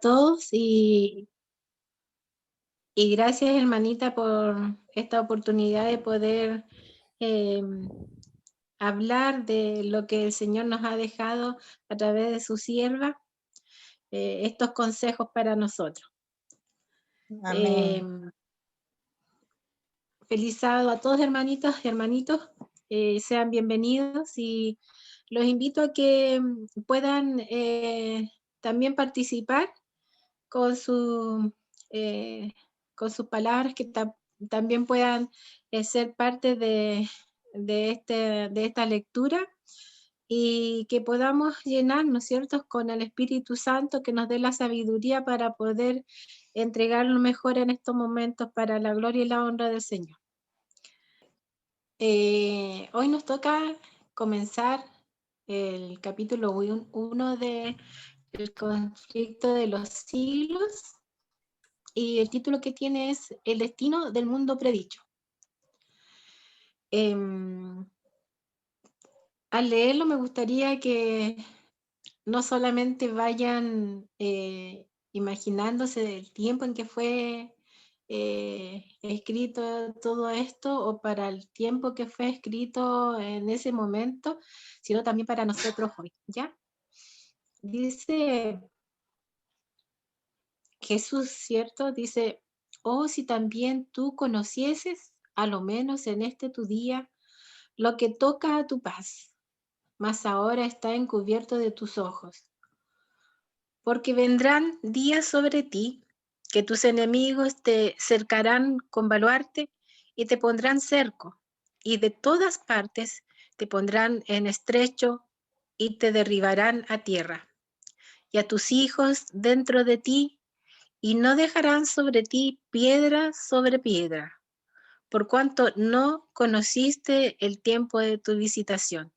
todos y gracias, hermanita, por esta oportunidad de poder hablar de lo que el Señor nos ha dejado a través de su sierva, estos consejos para nosotros. Amén. Feliz sábado a todos, hermanitos, hermanitos. Sean bienvenidos y los invito a que puedan también participar con, con sus palabras, que también puedan ser parte de esta lectura y que podamos llenarnos, ¿cierto?, con el Espíritu Santo que nos dé la sabiduría para poder entregar lo mejor en estos momentos para la gloria y la honra del Señor. Hoy nos toca comenzar el capítulo 1 del conflicto de los siglos y el título que tiene es El destino del mundo predicho. Al leerlo me gustaría que no solamente vayan imaginándose el tiempo en que fue escrito todo esto o para el tiempo que fue escrito en ese momento, sino también para nosotros hoy, ¿ya? Dice Jesús, ¿cierto? Dice, oh, si también tú conocieses, a lo menos en este tu día, lo que toca a tu paz, mas ahora está encubierto de tus ojos. Porque vendrán días sobre ti, que tus enemigos te cercarán con baluarte y te pondrán cerco, y de todas partes te pondrán en estrecho y te derribarán a tierra, y a tus hijos dentro de ti, y no dejarán sobre ti piedra sobre piedra, por cuanto no conociste el tiempo de tu visitación.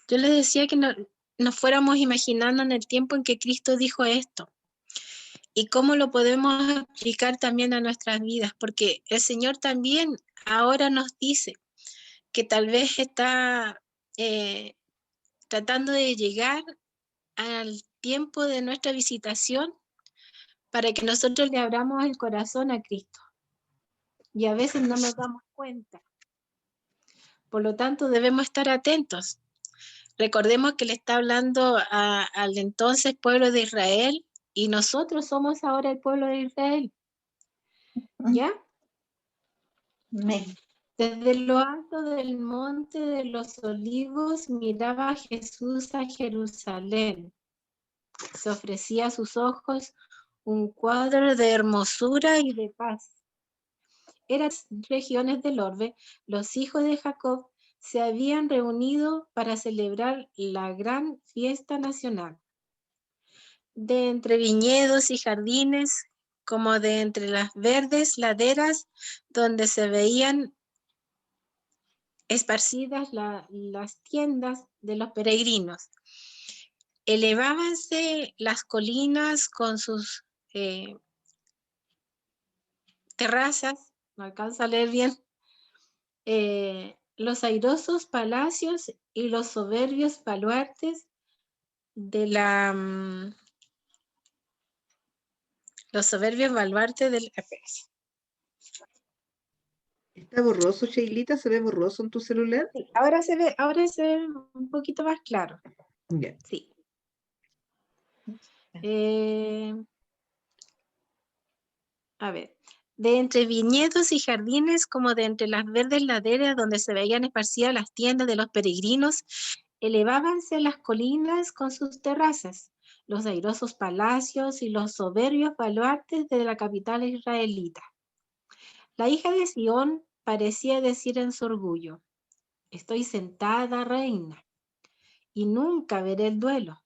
Yo les decía que nos fuéramos imaginando en el tiempo en que Cristo dijo esto y cómo lo podemos aplicar también a nuestras vidas, porque el Señor también ahora nos dice que tal vez está tratando de llegar al tiempo de nuestra visitación para que nosotros le abramos el corazón a Cristo. Y a veces no nos damos cuenta. Por lo tanto, debemos estar atentos. Recordemos que le está hablando al entonces pueblo de Israel y nosotros somos ahora el pueblo de Israel. ¿Ya? Amén. Desde lo alto del monte de los olivos miraba Jesús a Jerusalén. Se ofrecía a sus ojos un cuadro de hermosura y de paz. Eran regiones del orbe, los hijos de Jacob se habían reunido para celebrar la gran fiesta nacional. De entre viñedos y jardines, como de entre las verdes laderas donde se veían esparcidas las tiendas de los peregrinos. Elevábanse las colinas con sus terrazas, no alcanzo a leer bien, los airosos palacios y los soberbios baluartes de los soberbios baluartes del... ¿Está borroso, Sheilita? ¿Se ve borroso en tu celular? Sí, ahora se ve un poquito más claro. Ya. Sí. A ver. De entre viñedos y jardines, como de entre las verdes laderas donde se veían esparcidas las tiendas de los peregrinos, elevábanse las colinas con sus terrazas, los airosos palacios y los soberbios baluartes de la capital israelita. La hija de Sión parecía decir en su orgullo, estoy sentada reina y nunca veré el duelo,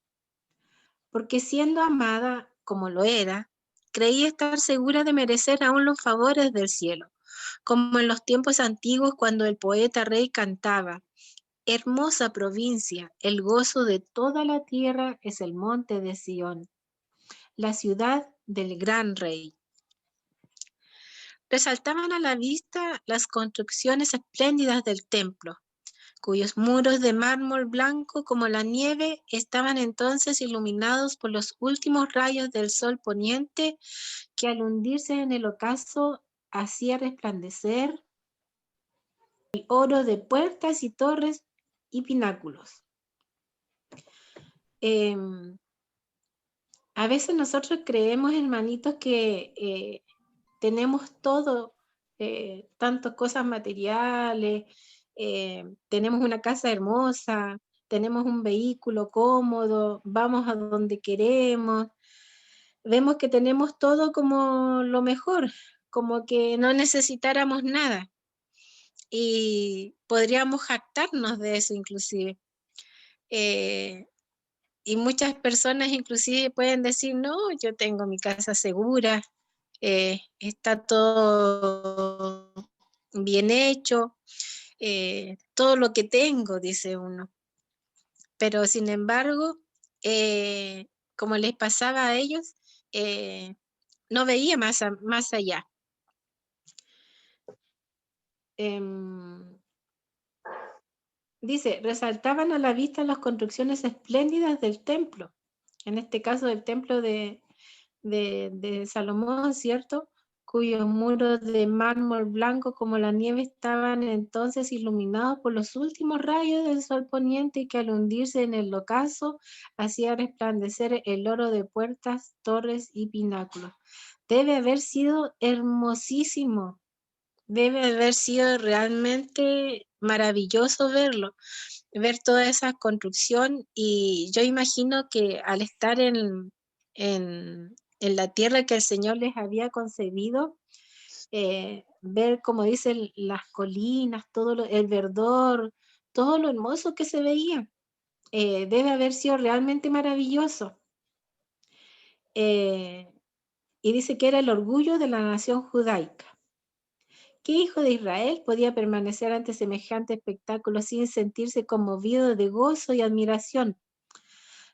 porque siendo amada como lo era, creía estar segura de merecer aún los favores del cielo, como en los tiempos antiguos cuando el poeta rey cantaba, hermosa provincia, el gozo de toda la tierra es el monte de Sión, la ciudad del gran rey. Resaltaban a la vista las construcciones espléndidas del templo, cuyos muros de mármol blanco como la nieve estaban entonces iluminados por los últimos rayos del sol poniente, que al hundirse en el ocaso hacía resplandecer el oro de puertas y torres y pináculos. A veces nosotros creemos, hermanitos, que tenemos todo, tantas cosas materiales, tenemos una casa hermosa, tenemos un vehículo cómodo, vamos a donde queremos, vemos que tenemos todo como lo mejor, como que no necesitáramos nada. Y podríamos jactarnos de eso inclusive. Y muchas personas inclusive pueden decir, no, yo tengo mi casa segura, está todo bien hecho, todo lo que tengo, dice uno. Pero sin embargo, como les pasaba a ellos, no veía más allá. Dice, resaltaban a la vista las construcciones espléndidas del templo, en este caso del templo de Salomón, ¿cierto? Cuyos muros de mármol blanco como la nieve estaban entonces iluminados por los últimos rayos del sol poniente, que al hundirse en el ocaso hacía resplandecer el oro de puertas, torres y pináculos. Debe haber sido hermosísimo. Debe haber sido realmente maravilloso verlo, ver toda esa construcción, y yo imagino que al estar en la tierra que el Señor les había concebido, ver, como dicen, las colinas, el verdor, todo lo hermoso que se veía, debe haber sido realmente maravilloso. Y dice que era el orgullo de la nación judaica. ¿Qué hijo de Israel podía permanecer ante semejante espectáculo sin sentirse conmovido de gozo y admiración?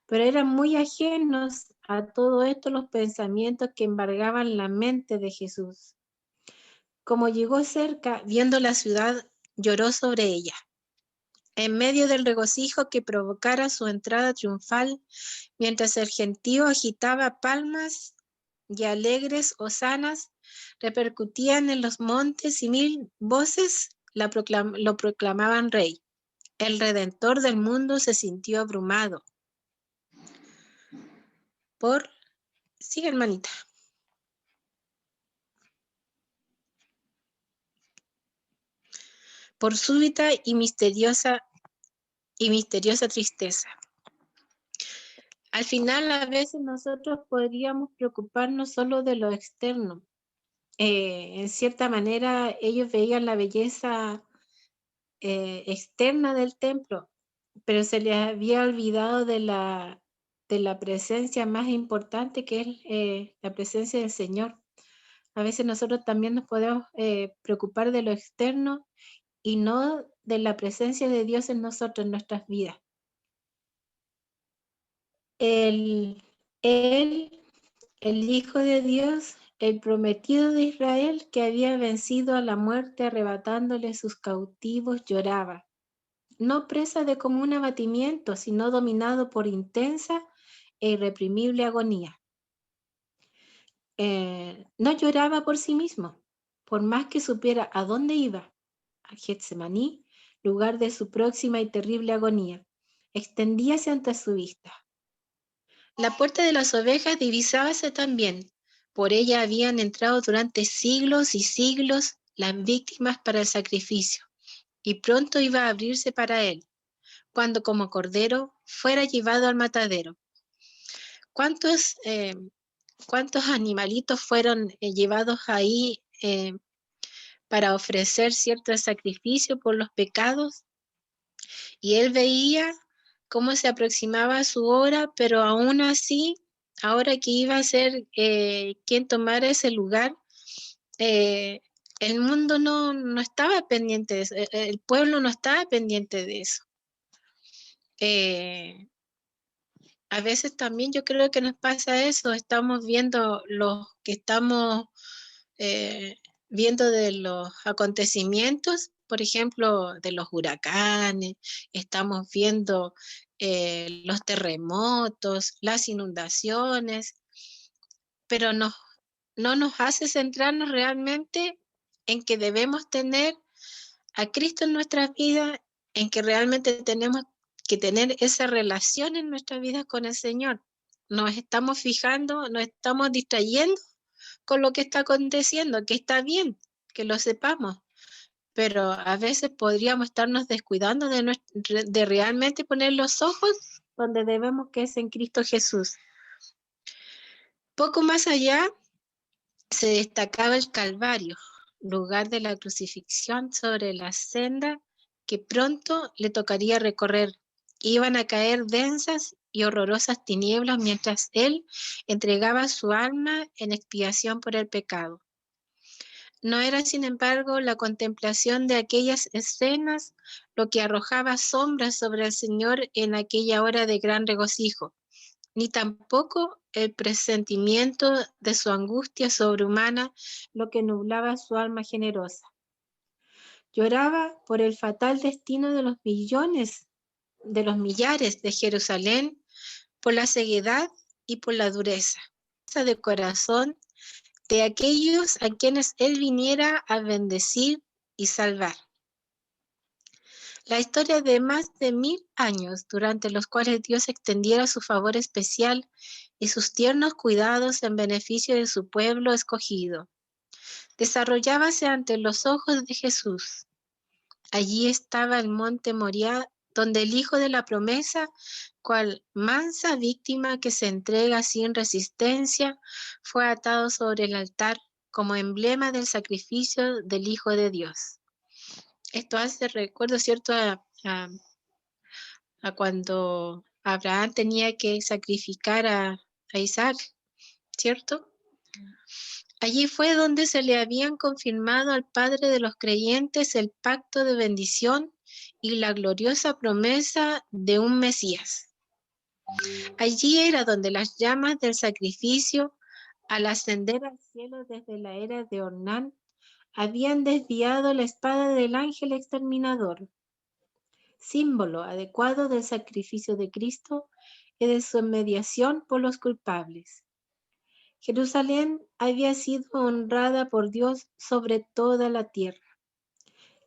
Pero eran muy ajenos a todo esto los pensamientos que embargaban la mente de Jesús. Como llegó cerca, viendo la ciudad, lloró sobre ella. En medio del regocijo que provocara su entrada triunfal, mientras el gentío agitaba palmas y alegres hosanas repercutían en los montes y 1000 voces lo proclamaban rey. El Redentor del mundo se sintió abrumado por... Sigue, hermanita. Por súbita y misteriosa tristeza. Al final, a veces nosotros podríamos preocuparnos solo de lo externo. En cierta manera, ellos veían la belleza externa del templo, pero se les había olvidado de la presencia más importante, que es la presencia del Señor. A veces nosotros también nos podemos preocupar de lo externo y no de la presencia de Dios en nosotros, en nuestras vidas. El Hijo de Dios, el prometido de Israel, que había vencido a la muerte arrebatándole sus cautivos, lloraba, no presa de común abatimiento, sino dominado por intensa e irreprimible agonía. No lloraba por sí mismo, por más que supiera a dónde iba, a Getsemaní, lugar de su próxima y terrible agonía. Extendíase ante su vista. La puerta de las ovejas divisábase también. Por ella habían entrado durante siglos y siglos las víctimas para el sacrificio, y pronto iba a abrirse para él, cuando como cordero fuera llevado al matadero. ¿Cuántos animalitos fueron llevados ahí para ofrecer cierto sacrificio por los pecados? Y él veía cómo se aproximaba su hora, pero aún así, ahora que iba a ser quien tomara ese lugar, el mundo no estaba pendiente de eso, el pueblo no estaba pendiente de eso. A veces también yo creo que nos pasa eso, estamos viendo viendo de los acontecimientos, por ejemplo, de los huracanes, estamos viendo los terremotos, las inundaciones, pero no nos hace centrarnos realmente en que debemos tener a Cristo en nuestras vidas, en que realmente tenemos que tener esa relación en nuestra vida con el Señor. Nos estamos fijando, nos estamos distrayendo con lo que está aconteciendo, que está bien, que lo sepamos, pero a veces podríamos estarnos descuidando de realmente poner los ojos donde debemos, que es en Cristo Jesús. Poco más allá se destacaba el Calvario, lugar de la crucifixión sobre la senda que pronto le tocaría recorrer. Iban a caer densas y horrorosas tinieblas mientras él entregaba su alma en expiación por el pecado. No era, sin embargo, la contemplación de aquellas escenas lo que arrojaba sombras sobre el Señor en aquella hora de gran regocijo, ni tampoco el presentimiento de su angustia sobrehumana lo que nublaba su alma generosa. Lloraba por el fatal destino de los millones, de los millares de Jerusalén, por la ceguedad y por la dureza de corazón de aquellos a quienes él viniera a bendecir y salvar. La historia de más de 1000 años, durante los cuales Dios extendiera su favor especial y sus tiernos cuidados en beneficio de su pueblo escogido, desarrollábase ante los ojos de Jesús. Allí estaba el monte Moriah, donde el Hijo de la promesa, cual mansa víctima que se entrega sin resistencia, fue atado sobre el altar como emblema del sacrificio del Hijo de Dios. Esto hace recuerdo, ¿cierto?, a cuando Abraham tenía que sacrificar a Isaac, ¿cierto? Allí fue donde se le habían confirmado al Padre de los creyentes el pacto de bendición y la gloriosa promesa de un Mesías. Allí era donde las llamas del sacrificio, al ascender al cielo desde la era de Ornán, habían desviado la espada del ángel exterminador, símbolo adecuado del sacrificio de Cristo y de su mediación por los culpables. Jerusalén había sido honrada por Dios sobre toda la tierra.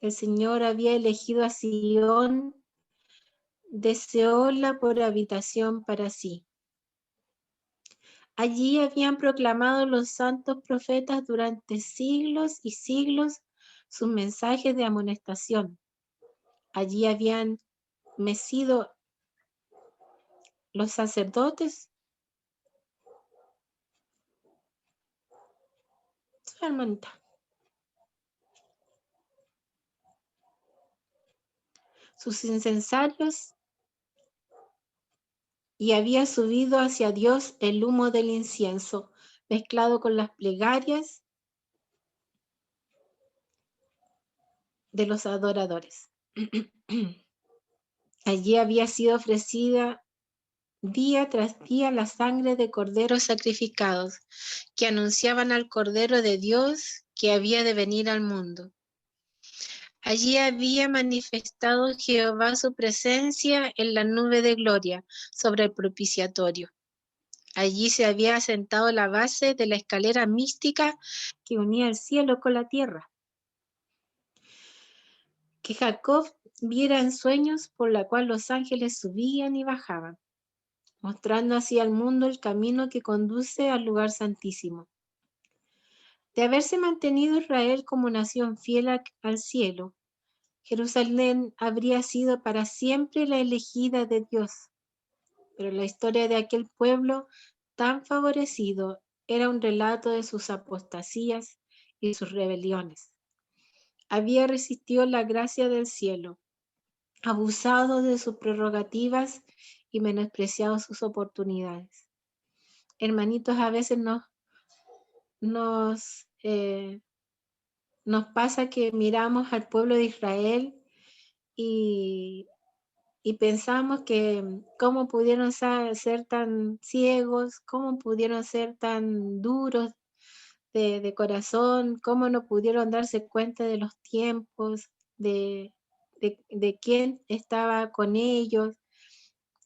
El Señor había elegido a Sión, deseóla por habitación para sí. Allí habían proclamado los santos profetas durante siglos y siglos sus mensajes de amonestación. Allí habían mecido los sacerdotes, su hermanita, sus incensarios, y había subido hacia Dios el humo del incienso, mezclado con las plegarias de los adoradores. Allí había sido ofrecida día tras día la sangre de corderos sacrificados, que anunciaban al Cordero de Dios que había de venir al mundo. Allí había manifestado Jehová su presencia en la nube de gloria sobre el propiciatorio. Allí se había asentado la base de la escalera mística que unía el cielo con la tierra, que Jacob viera en sueños, por la cual los ángeles subían y bajaban, mostrando así al mundo el camino que conduce al lugar santísimo. De haberse mantenido Israel como nación fiel al cielo, Jerusalén habría sido para siempre la elegida de Dios. Pero la historia de aquel pueblo tan favorecido era un relato de sus apostasías y sus rebeliones. Había resistido la gracia del cielo, abusado de sus prerrogativas y menospreciado sus oportunidades. Hermanitos, a veces nos pasa que miramos al pueblo de Israel y pensamos que cómo pudieron ser tan ciegos, cómo pudieron ser tan duros de corazón, cómo no pudieron darse cuenta de los tiempos, de quién estaba con ellos.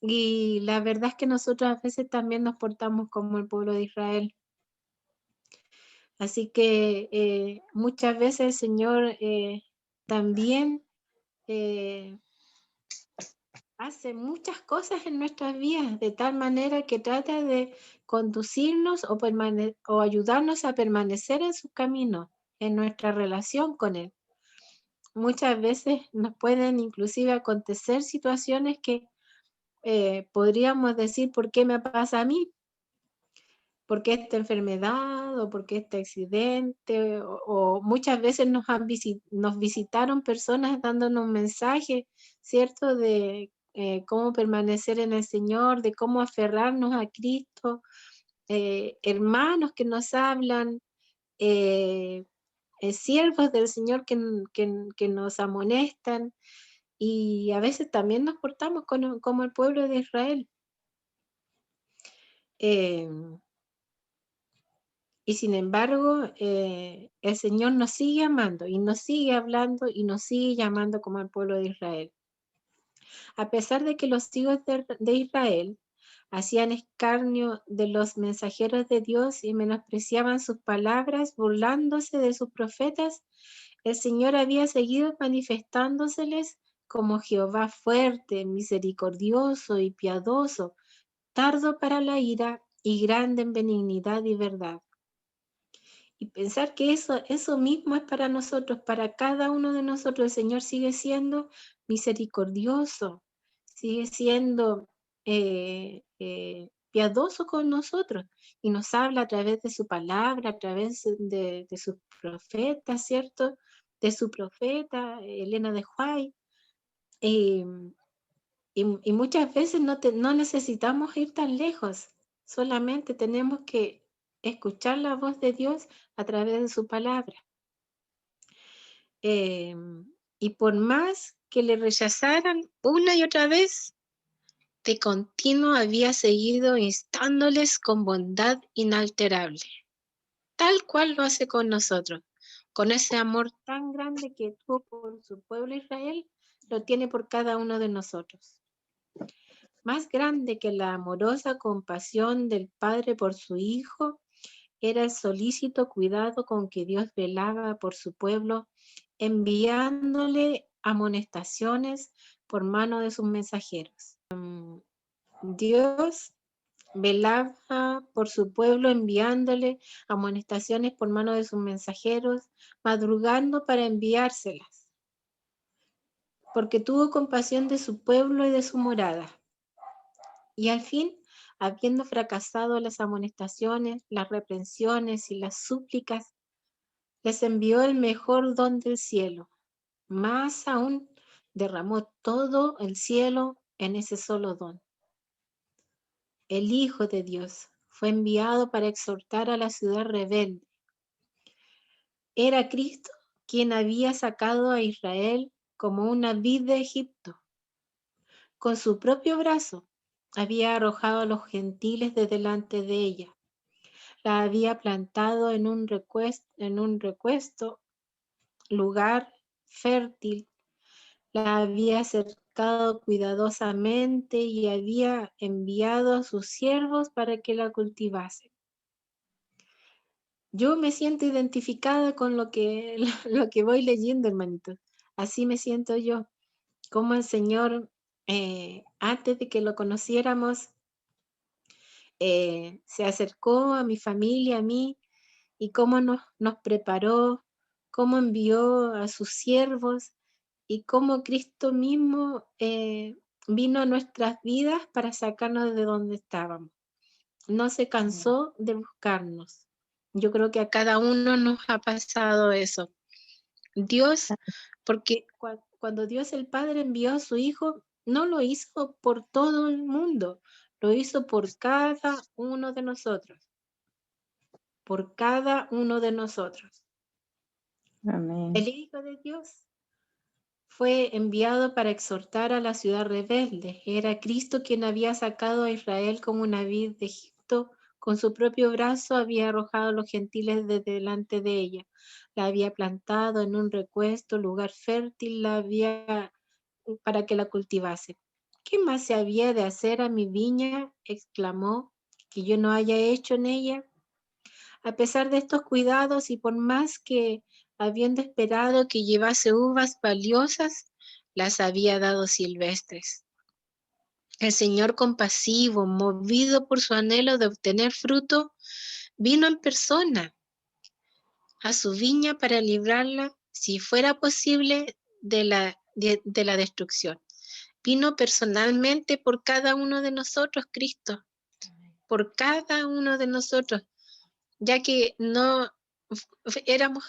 Y la verdad es que nosotros a veces también nos portamos como el pueblo de Israel. Así que muchas veces el Señor también hace muchas cosas en nuestras vidas de tal manera que trata de conducirnos o ayudarnos a permanecer en su camino, en nuestra relación con Él. Muchas veces nos pueden inclusive acontecer situaciones que podríamos decir, ¿por qué me pasa a mí? ¿Por qué esta enfermedad o por qué este accidente? O muchas veces nos visitaron personas dándonos mensajes, ¿cierto? De cómo permanecer en el Señor, de cómo aferrarnos a Cristo, hermanos que nos hablan, siervos del Señor que nos amonestan, y a veces también nos portamos como el pueblo de Israel. Y sin embargo, el Señor nos sigue amando y nos sigue hablando y nos sigue llamando como el pueblo de Israel. A pesar de que los hijos de Israel hacían escarnio de los mensajeros de Dios y menospreciaban sus palabras, burlándose de sus profetas, el Señor había seguido manifestándoseles como Jehová fuerte, misericordioso y piadoso, tardo para la ira y grande en benignidad y verdad. Y pensar que eso mismo es para nosotros, para cada uno de nosotros. El Señor sigue siendo misericordioso, sigue siendo piadoso con nosotros y nos habla a través de su palabra, a través de sus profetas, ¿cierto? De su profeta, Elena de Huay. Y muchas veces no necesitamos ir tan lejos, solamente tenemos que escuchar la voz de Dios a través de su palabra. Y por más que le rechazaran una y otra vez, de continuo había seguido instándoles con bondad inalterable, tal cual lo hace con nosotros, con ese amor tan grande que tuvo por su pueblo Israel, lo tiene por cada uno de nosotros. Más grande que la amorosa compasión del Padre por su Hijo, era el solícito cuidado con que Dios velaba por su pueblo, enviándole amonestaciones por mano de sus mensajeros. Dios velaba por su pueblo, enviándole amonestaciones por mano de sus mensajeros, madrugando para enviárselas, porque tuvo compasión de su pueblo y de su morada. Y al fin, habiendo fracasado las amonestaciones, las reprensiones y las súplicas, les envió el mejor don del cielo. Más aún, derramó todo el cielo en ese solo don. El Hijo de Dios fue enviado para exhortar a la ciudad rebelde. Era Cristo quien había sacado a Israel como una vid de Egipto. Con su propio brazo había arrojado a los gentiles de delante de ella. La había plantado en un recuesto lugar fértil, la había cercado cuidadosamente y había enviado a sus siervos para que la cultivasen. Yo me siento identificada con lo que voy leyendo, hermanito. Así me siento yo, como el Señor, antes de que lo conociéramos, se acercó a mi familia, a mí, y cómo nos preparó, cómo envió a sus siervos y cómo Cristo mismo vino a nuestras vidas para sacarnos de donde estábamos. No se cansó de buscarnos. Yo creo que a cada uno nos ha pasado eso. Dios, porque cuando Dios el Padre envió a su Hijo, no lo hizo por todo el mundo, lo hizo por cada uno de nosotros. Por cada uno de nosotros. Amén. El Hijo de Dios fue enviado para exhortar a la ciudad rebelde. Era Cristo quien había sacado a Israel como una vid de Egipto Con su propio brazo había arrojado a los gentiles de delante de ella. La había plantado en un recuesto, lugar fértil, para que la cultivase. ¿Qué más se había de hacer a mi viña? Exclamó, que yo no haya hecho en ella. A pesar de estos cuidados y por más que habiendo esperado que llevase uvas valiosas, las había dado silvestres. El Señor compasivo, movido por su anhelo de obtener fruto, vino en persona a su viña para librarla, si fuera posible, de la destrucción. Vino personalmente por cada uno de nosotros, Cristo, por cada uno de nosotros, ya que no éramos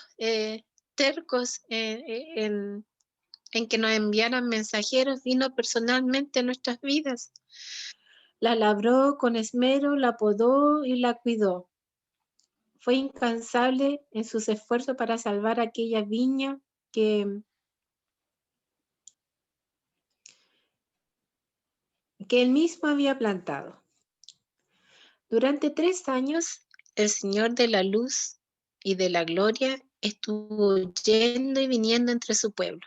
tercos en que nos enviaran mensajeros, vino personalmente a nuestras vidas. La labró con esmero, la podó y la cuidó. Fue incansable en sus esfuerzos para salvar aquella viña que él mismo había plantado. Durante 3 años, el Señor de la luz y de la gloria estuvo yendo y viniendo entre su pueblo.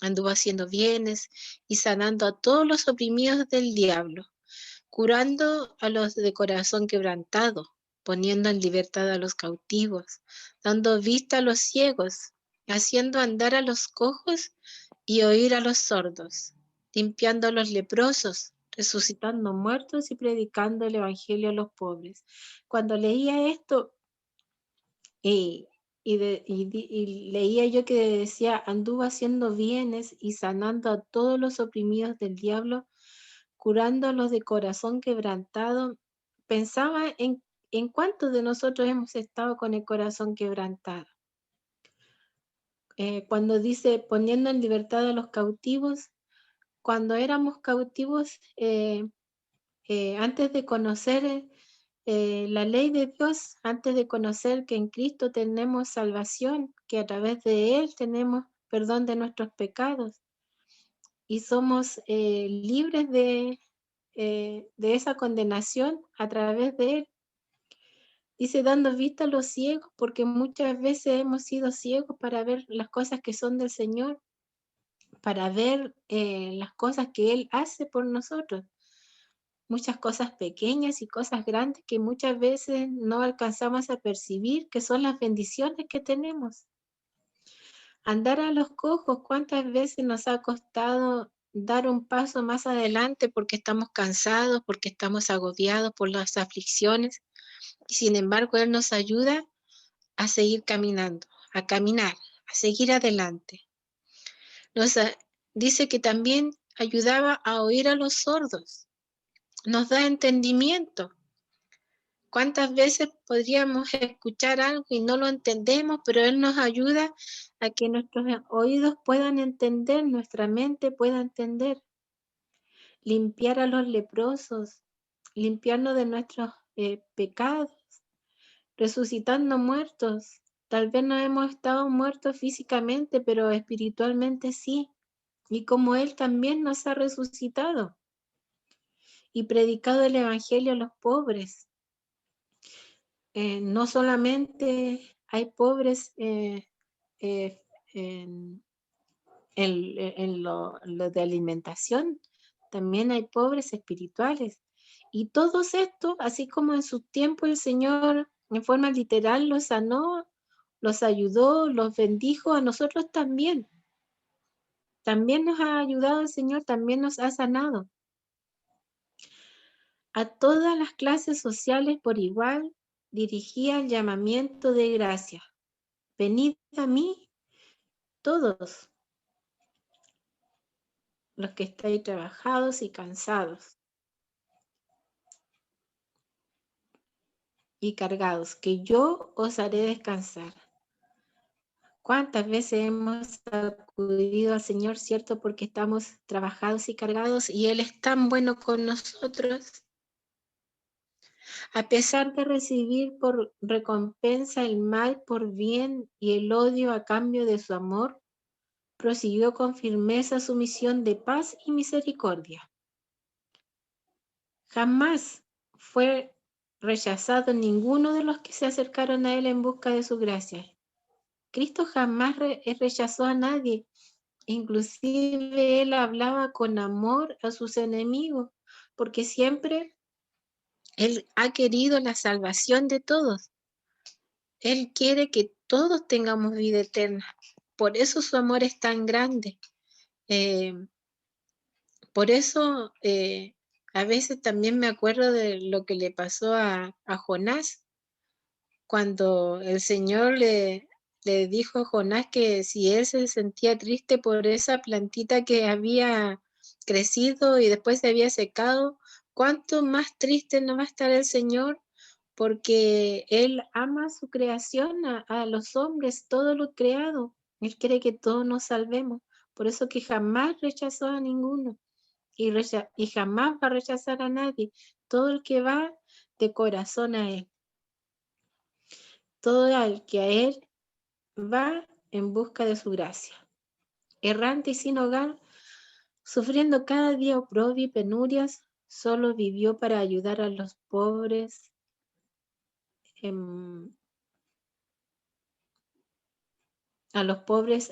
Anduvo haciendo bienes y sanando a todos los oprimidos del diablo, curando a los de corazón quebrantado, poniendo en libertad a los cautivos, dando vista a los ciegos, haciendo andar a los cojos y oír a los sordos, limpiando a los leprosos, resucitando muertos y predicando el evangelio a los pobres. Cuando leía esto, y leía yo que decía, anduvo haciendo bienes y sanando a todos los oprimidos del diablo, curando a los de corazón quebrantado. Pensaba en cuántos de nosotros hemos estado con el corazón quebrantado. Cuando dice poniendo en libertad a los cautivos, cuando éramos cautivos, antes de conocer la ley de Dios, antes de conocer que en Cristo tenemos salvación, que a través de Él tenemos perdón de nuestros pecados y somos libres de esa condenación a través de Él. Dice, dando vista a los ciegos, porque muchas veces hemos sido ciegos para ver las cosas que son del Señor, para ver las cosas que Él hace por nosotros. Muchas cosas pequeñas y cosas grandes que muchas veces no alcanzamos a percibir, que son las bendiciones que tenemos. Andar a los cojos, ¿cuántas veces nos ha costado dar un paso más adelante porque estamos cansados, porque estamos agobiados por las aflicciones? Y sin embargo, Él nos ayuda a seguir caminando, a caminar, a seguir adelante. Dice que también ayudaba a oír a los sordos. Nos da entendimiento. ¿Cuántas veces podríamos escuchar algo y no lo entendemos, pero Él nos ayuda a que nuestros oídos puedan entender, nuestra mente pueda entender? Limpiar a los leprosos, limpiarnos de nuestros pecados, resucitando muertos. Tal vez no hemos estado muertos físicamente, pero espiritualmente sí. Y como Él también nos ha resucitado y predicado el Evangelio a los pobres. No solamente hay pobres en lo de alimentación, también hay pobres espirituales. Y todos estos, así como en su tiempo el Señor en forma literal los sanó, los ayudó, los bendijo, a nosotros también. También nos ha ayudado el Señor, también nos ha sanado. A todas las clases sociales por igual dirigía el llamamiento de gracia. Venid a mí, todos los que estáis trabajados y cansados y cargados, que yo os haré descansar. ¿Cuántas veces hemos acudido al Señor, cierto? Porque estamos trabajados y cargados y Él es tan bueno con nosotros. A pesar de recibir por recompensa el mal por bien y el odio a cambio de su amor, prosiguió con firmeza su misión de paz y misericordia. Jamás fue rechazado ninguno de los que se acercaron a él en busca de su gracia. Cristo jamás rechazó a nadie. Inclusive él hablaba con amor a sus enemigos, porque siempre él ha querido la salvación de todos. Él quiere que todos tengamos vida eterna. Por eso su amor es tan grande. Por eso a veces también me acuerdo de lo que le pasó a Jonás, cuando el Señor le dijo a Jonás que si él se sentía triste por esa plantita que había crecido y después se había secado, ¿cuánto más triste no va a estar el Señor? Porque Él ama su creación, a los hombres, todo lo creado. Él quiere que todos nos salvemos. Por eso que jamás rechazó a ninguno y jamás va a rechazar a nadie. Todo el que va de corazón a Él. Todo el que a Él va en busca de su gracia. Errante y sin hogar, sufriendo cada día oprobio y penurias, solo vivió para ayudar a los pobres,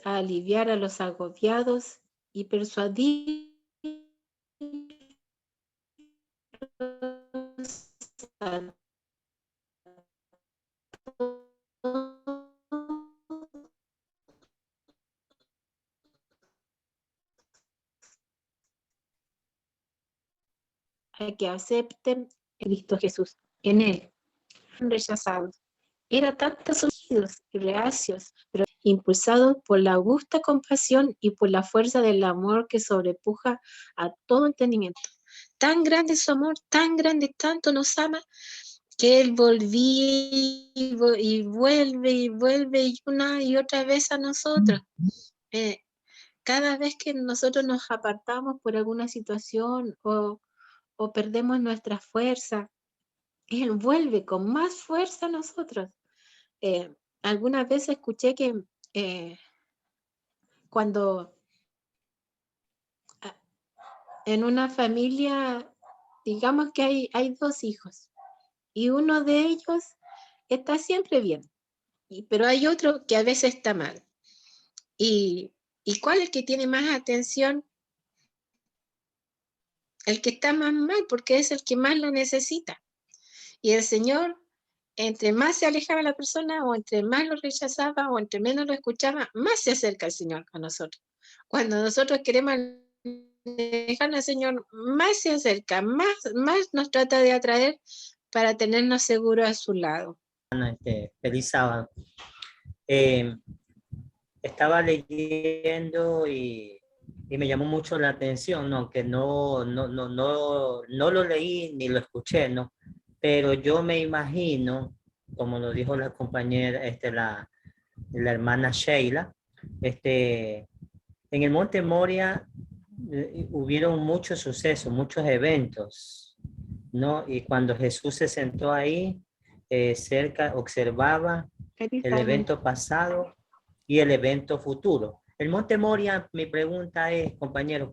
a aliviar a los agobiados y persuadir a que acepten a Cristo Jesús. En Él, rechazados. Era tantos oídos y reacios, pero impulsados por la augusta compasión y por la fuerza del amor que sobrepuja a todo entendimiento. Tan grande es su amor, tan grande, tanto nos ama, que Él volvía y vuelve y una y otra vez a nosotros. Cada vez que nosotros nos apartamos por alguna situación o perdemos nuestra fuerza, Él vuelve con más fuerza a nosotros. Algunas veces escuché que cuando en una familia, digamos que hay dos hijos y uno de ellos está siempre bien, pero hay otro que a veces está mal. ¿Y cuál es el que tiene más atención? El que está más mal, porque es el que más lo necesita. Y el Señor, entre más se alejaba la persona, o entre más lo rechazaba, o entre menos lo escuchaba, más se acerca el Señor a nosotros. Cuando nosotros queremos alejar al Señor, más se acerca, más nos trata de atraer para tenernos seguros a su lado. Feliz sábado. Estaba leyendo y me llamó mucho la atención, ¿no? Que no lo leí ni lo escuché, ¿no? Pero yo me imagino, como lo dijo la compañera, la hermana Sheila, en el Monte Moria hubieron muchos sucesos, muchos eventos, ¿no? Y cuando Jesús se sentó ahí, cerca, observaba el evento pasado y el evento futuro. El Monte Moria, mi pregunta es, compañeros,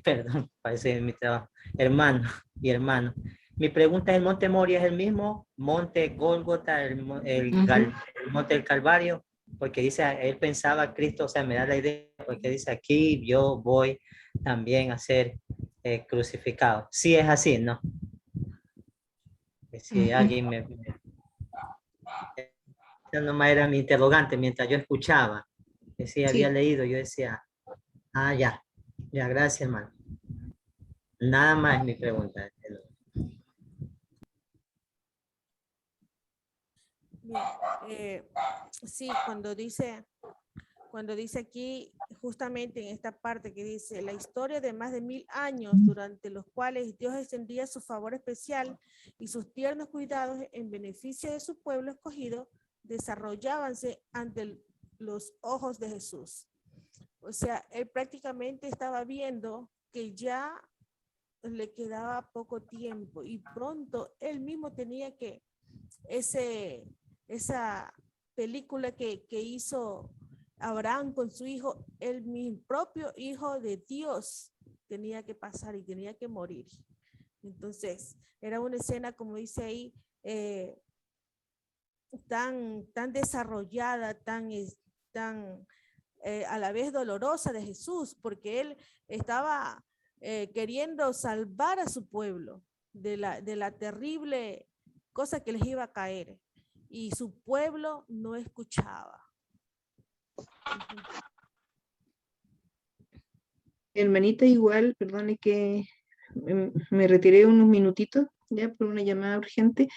perdón, parece mi trabajo, hermano y hermano. Mi pregunta es, ¿el Monte Moria es el mismo Monte Gólgota, el Monte del Calvario? Porque dice, él pensaba, Cristo, o sea, me da la idea, porque dice, aquí yo voy también a ser crucificado. Sí es así, ¿no? Si alguien esa nomás era mi interrogante mientras yo escuchaba. Que sí había leído, yo decía, ya, gracias, hermano. Nada más mi pregunta. Bien, sí, cuando dice aquí, justamente en esta parte que dice, la historia de más de 1000 años durante los cuales Dios extendía su favor especial y sus tiernos cuidados en beneficio de su pueblo escogido, desarrollábanse ante los ojos de Jesús. O sea, él prácticamente estaba viendo que ya le quedaba poco tiempo y pronto él mismo tenía que esa película que hizo Abraham con su hijo, el mi propio hijo de Dios tenía que pasar y tenía que morir. Entonces, era una escena, como dice ahí, tan desarrollada, tan a la vez dolorosa de Jesús, porque él estaba queriendo salvar a su pueblo de la terrible cosa que les iba a caer, y su pueblo no escuchaba. Hermanita, igual, perdone que me retiré unos minutitos ya por una llamada urgente,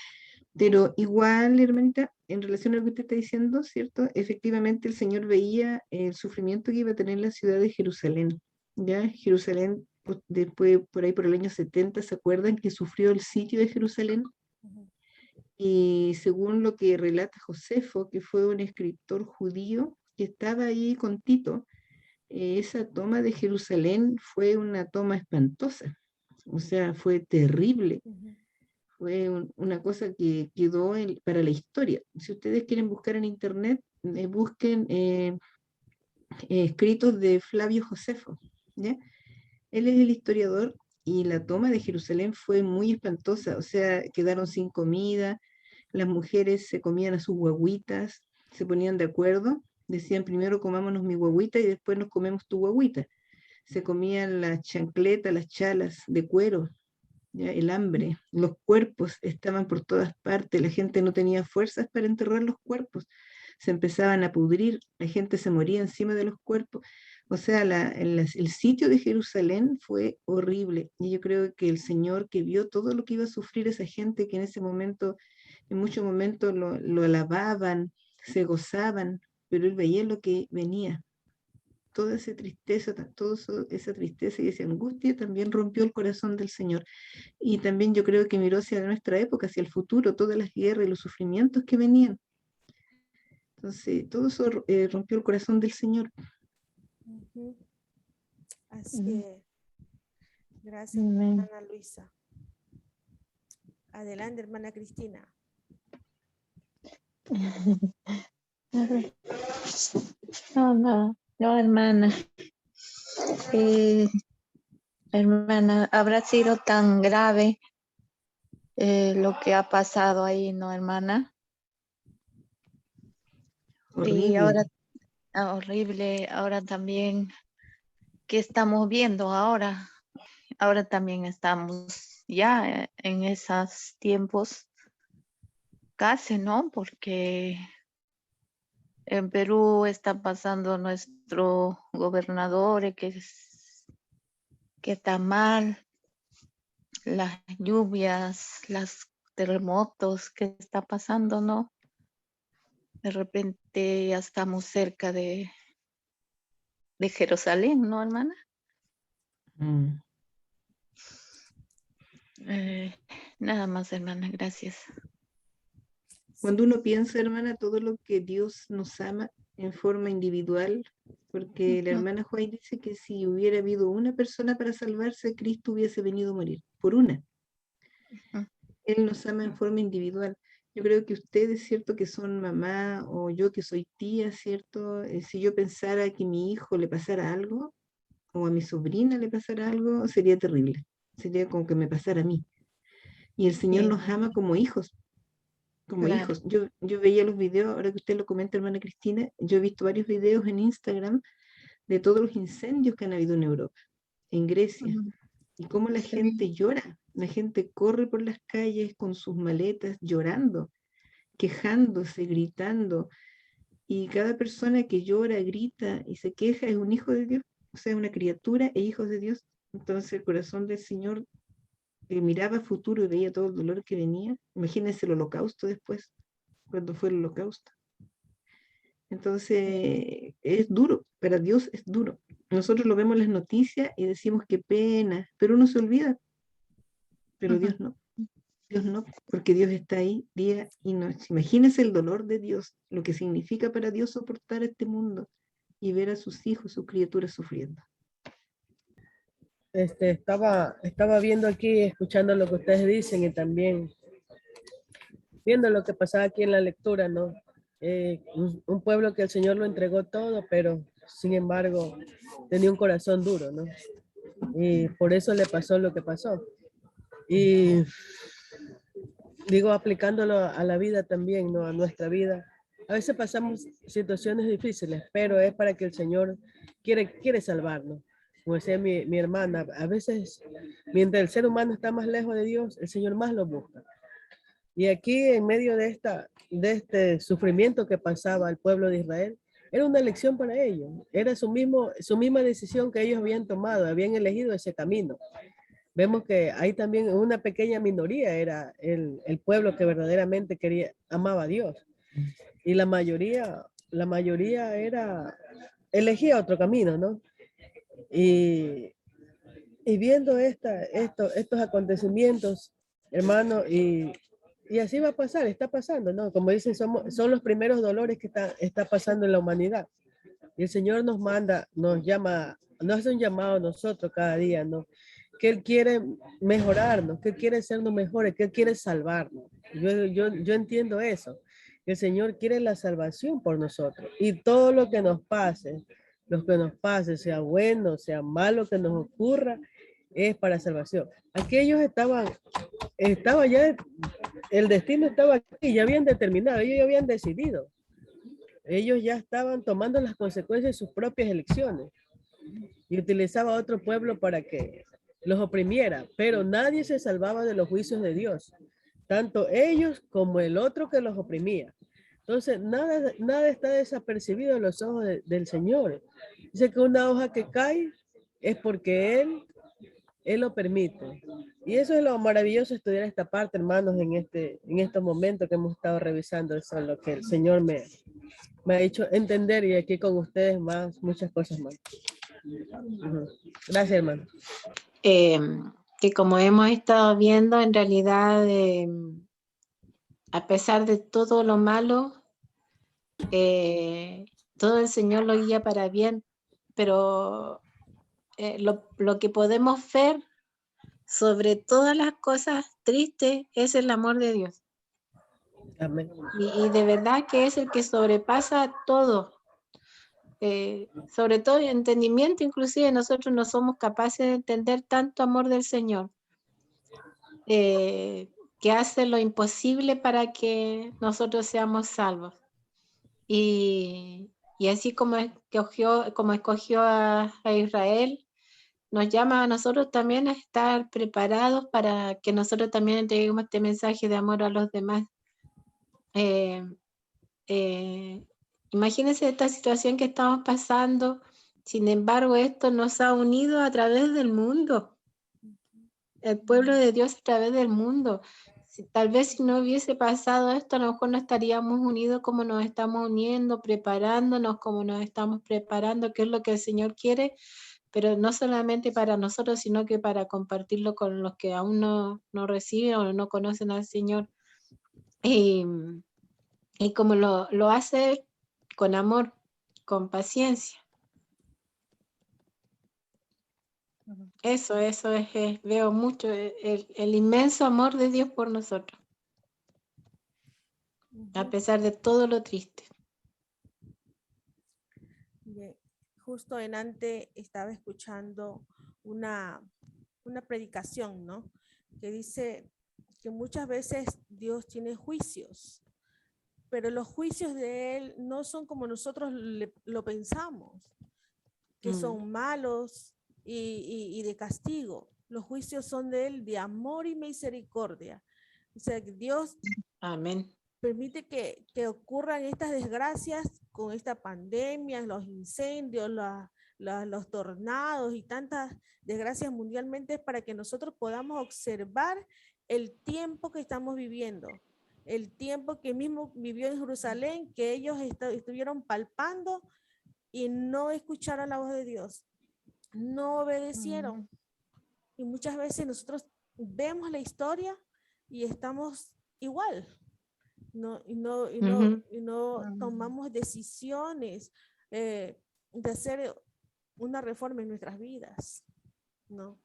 pero igual, hermanita, en relación a lo que usted está diciendo, ¿cierto? Efectivamente, el Señor veía el sufrimiento que iba a tener la ciudad de Jerusalén. Ya, Jerusalén, pues, después, por ahí por el año 70, ¿se acuerdan que sufrió el sitio de Jerusalén? Y según lo que relata Josefo, que fue un escritor judío que estaba ahí con Tito, esa toma de Jerusalén fue una toma espantosa, o sea, fue terrible, fue una cosa que quedó para la historia. Si ustedes quieren buscar en internet, busquen escritos de Flavio Josefo, ¿ya? Él es el historiador y la toma de Jerusalén fue muy espantosa, o sea, quedaron sin comida, las mujeres se comían a sus guaguitas, se ponían de acuerdo, decían primero comámonos mi guaguita y después nos comemos tu guaguita. Se comían las chancletas, las chalas de cuero, ¿ya? El hambre, los cuerpos estaban por todas partes, la gente no tenía fuerzas para enterrar los cuerpos, se empezaban a pudrir, la gente se moría encima de los cuerpos. O sea, el sitio de Jerusalén fue horrible. Y yo creo que el Señor, que vio todo lo que iba a sufrir esa gente, que en ese momento, en muchos momentos lo alababan, se gozaban, pero él veía lo que venía. Toda esa tristeza, esa tristeza y esa angustia también rompió el corazón del Señor. Y también yo creo que miró hacia nuestra época, hacia el futuro, todas las guerras y los sufrimientos que venían. Entonces, todo eso rompió el corazón del Señor. Así es. Gracias, Amén. hermana Luisa. Adelante, hermana Cristina. No, hermana. Hermana, habrá sido tan grave lo que ha pasado ahí, ¿no, hermana? Horrible. Y ahora, horrible, ahora también, ¿qué estamos viendo ahora? Ahora también estamos ya en esos tiempos, casi, ¿no? Porque en Perú está pasando nuestro gobernador que está mal, las lluvias, los terremotos que está pasando, ¿no? De repente ya estamos cerca de Jerusalén, ¿no, hermana? Mm. Nada más, hermana, gracias. Cuando uno piensa, hermana, todo lo que Dios nos ama en forma individual, porque la hermana Juárez dice que si hubiera habido una persona para salvarse, Cristo hubiese venido a morir, por una. Él nos ama en forma individual. Yo creo que ustedes, ¿cierto? Que son mamá o yo que soy tía, ¿cierto? Si yo pensara que a mi hijo le pasara algo o a mi sobrina le pasara algo, sería terrible. Sería como que me pasara a mí. Y el Señor Sí, nos ama como hijos. Como claro. hijos. Yo veía los videos, ahora que usted lo comenta, hermana Cristina, yo he visto varios videos en Instagram de todos los incendios que han habido en Europa, en Grecia, y cómo la gente llora. La gente corre por las calles con sus maletas llorando, quejándose, gritando, y cada persona que llora, grita y se queja es un hijo de Dios, o sea, una criatura e hijos de Dios. Entonces el corazón del Señor miraba futuro y veía todo el dolor que venía. Imagínense el holocausto después, cuando fue el holocausto. Entonces, es duro, para Dios es duro. Nosotros lo vemos en las noticias y decimos qué pena, pero uno se olvida. Pero Dios no, porque Dios está ahí día y noche. Imagínense el dolor de Dios, lo que significa para Dios soportar este mundo y ver a sus hijos, sus criaturas sufriendo. Estaba viendo aquí, escuchando lo que ustedes dicen y también viendo lo que pasaba aquí en la lectura, ¿no? Un pueblo que el Señor lo entregó todo, pero sin embargo tenía un corazón duro, ¿no? Y por eso le pasó lo que pasó. Y digo, aplicándolo a la vida también, ¿no? A nuestra vida. A veces pasamos situaciones difíciles, pero es para que el Señor quiere salvarnos. Como decía mi hermana, a veces, mientras el ser humano está más lejos de Dios, el Señor más lo busca. Y aquí, en medio de este sufrimiento que pasaba el pueblo de Israel, era una elección para ellos. Era su misma decisión que ellos habían tomado, habían elegido ese camino. Vemos que hay también una pequeña minoría, era el pueblo que verdaderamente amaba a Dios. Y la mayoría elegía otro camino, ¿no? Y viendo estos acontecimientos, hermano, y así va a pasar, está pasando, ¿no? Como dicen, son los primeros dolores que está pasando en la humanidad. Y el Señor nos manda, nos llama, nos hace un llamado a nosotros cada día, ¿no? Que Él quiere mejorarnos, que Él quiere sernos mejores, que Él quiere salvarnos. Yo entiendo eso. El Señor quiere la salvación por nosotros. Y todo lo que nos pase, sea bueno, sea malo que nos ocurra, es para salvación. Aquellos estaba ya, el destino estaba aquí, ya habían determinado, ellos ya habían decidido. Ellos ya estaban tomando las consecuencias de sus propias elecciones y utilizaba a otro pueblo para que los oprimiera, pero nadie se salvaba de los juicios de Dios, tanto ellos como el otro que los oprimía. Entonces, nada está desapercibido en los ojos del Señor. Dice que una hoja que cae es porque Él lo permite. Y eso es lo maravilloso de estudiar esta parte, hermanos, en estos momentos que hemos estado revisando. Eso es lo que el Señor me ha hecho entender, y aquí con ustedes muchas cosas más. Gracias, hermano. Que como hemos estado viendo, en realidad, a pesar de todo lo malo, todo el Señor lo guía para bien, pero lo que podemos ver sobre todas las cosas tristes es el amor de Dios. Amén. Y de verdad que es el que sobrepasa todo. Sobre todo el entendimiento, inclusive nosotros no somos capaces de entender tanto amor del Señor, que hace lo imposible para que nosotros seamos salvos. Y así como escogió a Israel, nos llama a nosotros también a estar preparados para que nosotros también entreguemos este mensaje de amor a los demás. Imagínense esta situación que estamos pasando. Sin embargo, esto nos ha unido a través del mundo. El pueblo de Dios a través del mundo. Tal vez si no hubiese pasado esto, a lo mejor no estaríamos unidos como nos estamos uniendo, preparándonos como nos estamos preparando, que es lo que el Señor quiere, pero no solamente para nosotros, sino que para compartirlo con los que aún no reciben o no conocen al Señor. Y como lo hace con amor, con paciencia. Eso es, veo mucho el inmenso amor de Dios por nosotros, a pesar de todo lo triste. Bien. Justo antes estaba escuchando una predicación, ¿no? Que dice que muchas veces Dios tiene juicios, pero los juicios de Él no son como nosotros lo pensamos, que son malos y de castigo. Los juicios son de Él de amor y misericordia. O sea, que Dios Amén. Permite que ocurran estas desgracias con esta pandemia, los incendios, los tornados y tantas desgracias mundialmente, para que nosotros podamos observar el tiempo que estamos viviendo, el tiempo que mismo vivió en Jerusalén, que ellos estuvieron palpando y no escucharon la voz de Dios, no obedecieron. Y muchas veces nosotros vemos la historia y estamos igual. No tomamos decisiones de hacer una reforma en nuestras vidas, ¿no?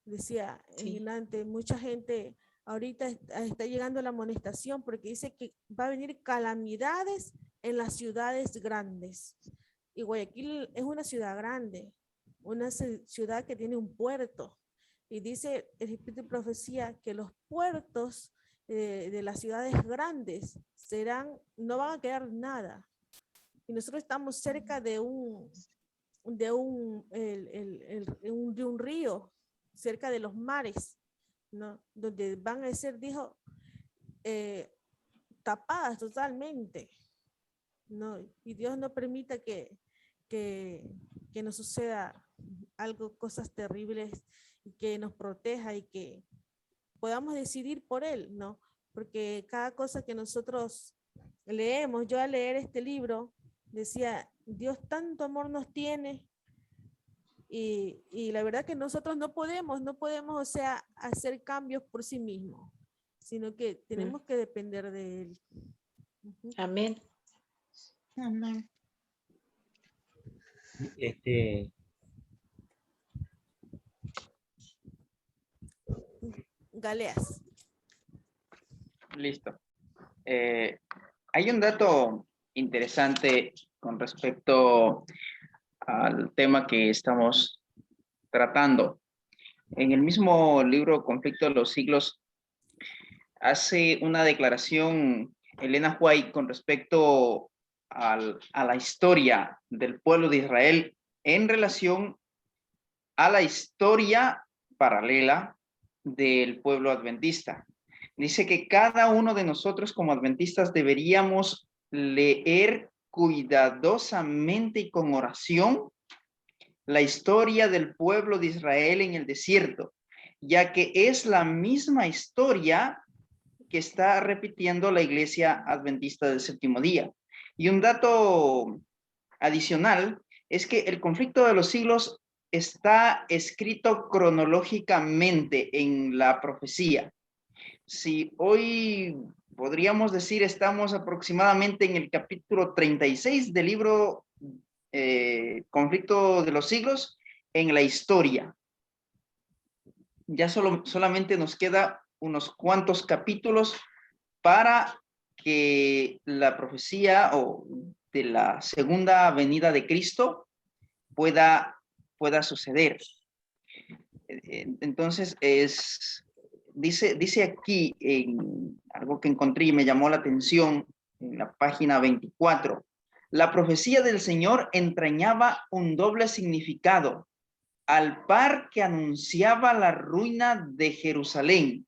Decía antes, mucha gente ahorita está llegando a la amonestación porque dice que va a venir calamidades en las ciudades grandes. Y Guayaquil es una ciudad grande, una ciudad que tiene un puerto. Y dice el Espíritu de Profecía que los puertos de las ciudades grandes no van a quedar nada. Y nosotros estamos cerca de un río, cerca de los mares, ¿no? Donde van a ser, dijo, tapadas totalmente, ¿no? Y Dios no permita que nos suceda algo, cosas terribles, y que nos proteja y que podamos decidir por Él, ¿no? Porque cada cosa que nosotros leemos, yo al leer este libro, decía, Dios tanto amor nos tiene, y la verdad que nosotros no podemos, o sea, hacer cambios por sí mismos, sino que tenemos que depender de Él. Amén. Amén. Galeas. Listo. Hay un dato interesante con respecto al tema que estamos tratando. En el mismo libro Conflicto de los Siglos hace una declaración Elena White con respecto a la historia del pueblo de Israel en relación a la historia paralela del pueblo adventista. Dice que cada uno de nosotros como adventistas deberíamos leer cuidadosamente y con oración la historia del pueblo de Israel en el desierto, ya que es la misma historia que está repitiendo la iglesia adventista del séptimo día. Y un dato adicional es que el conflicto de los siglos está escrito cronológicamente en la profecía. Si hoy podríamos decir estamos aproximadamente en el capítulo 36 del libro Conflicto de los Siglos, en la historia. Ya solamente nos queda unos cuantos capítulos para que la profecía de la segunda venida de Cristo pueda suceder. Entonces, dice aquí en algo que encontré y me llamó la atención en la página 24. La profecía del Señor entrañaba un doble significado, al par que anunciaba la ruina de Jerusalén,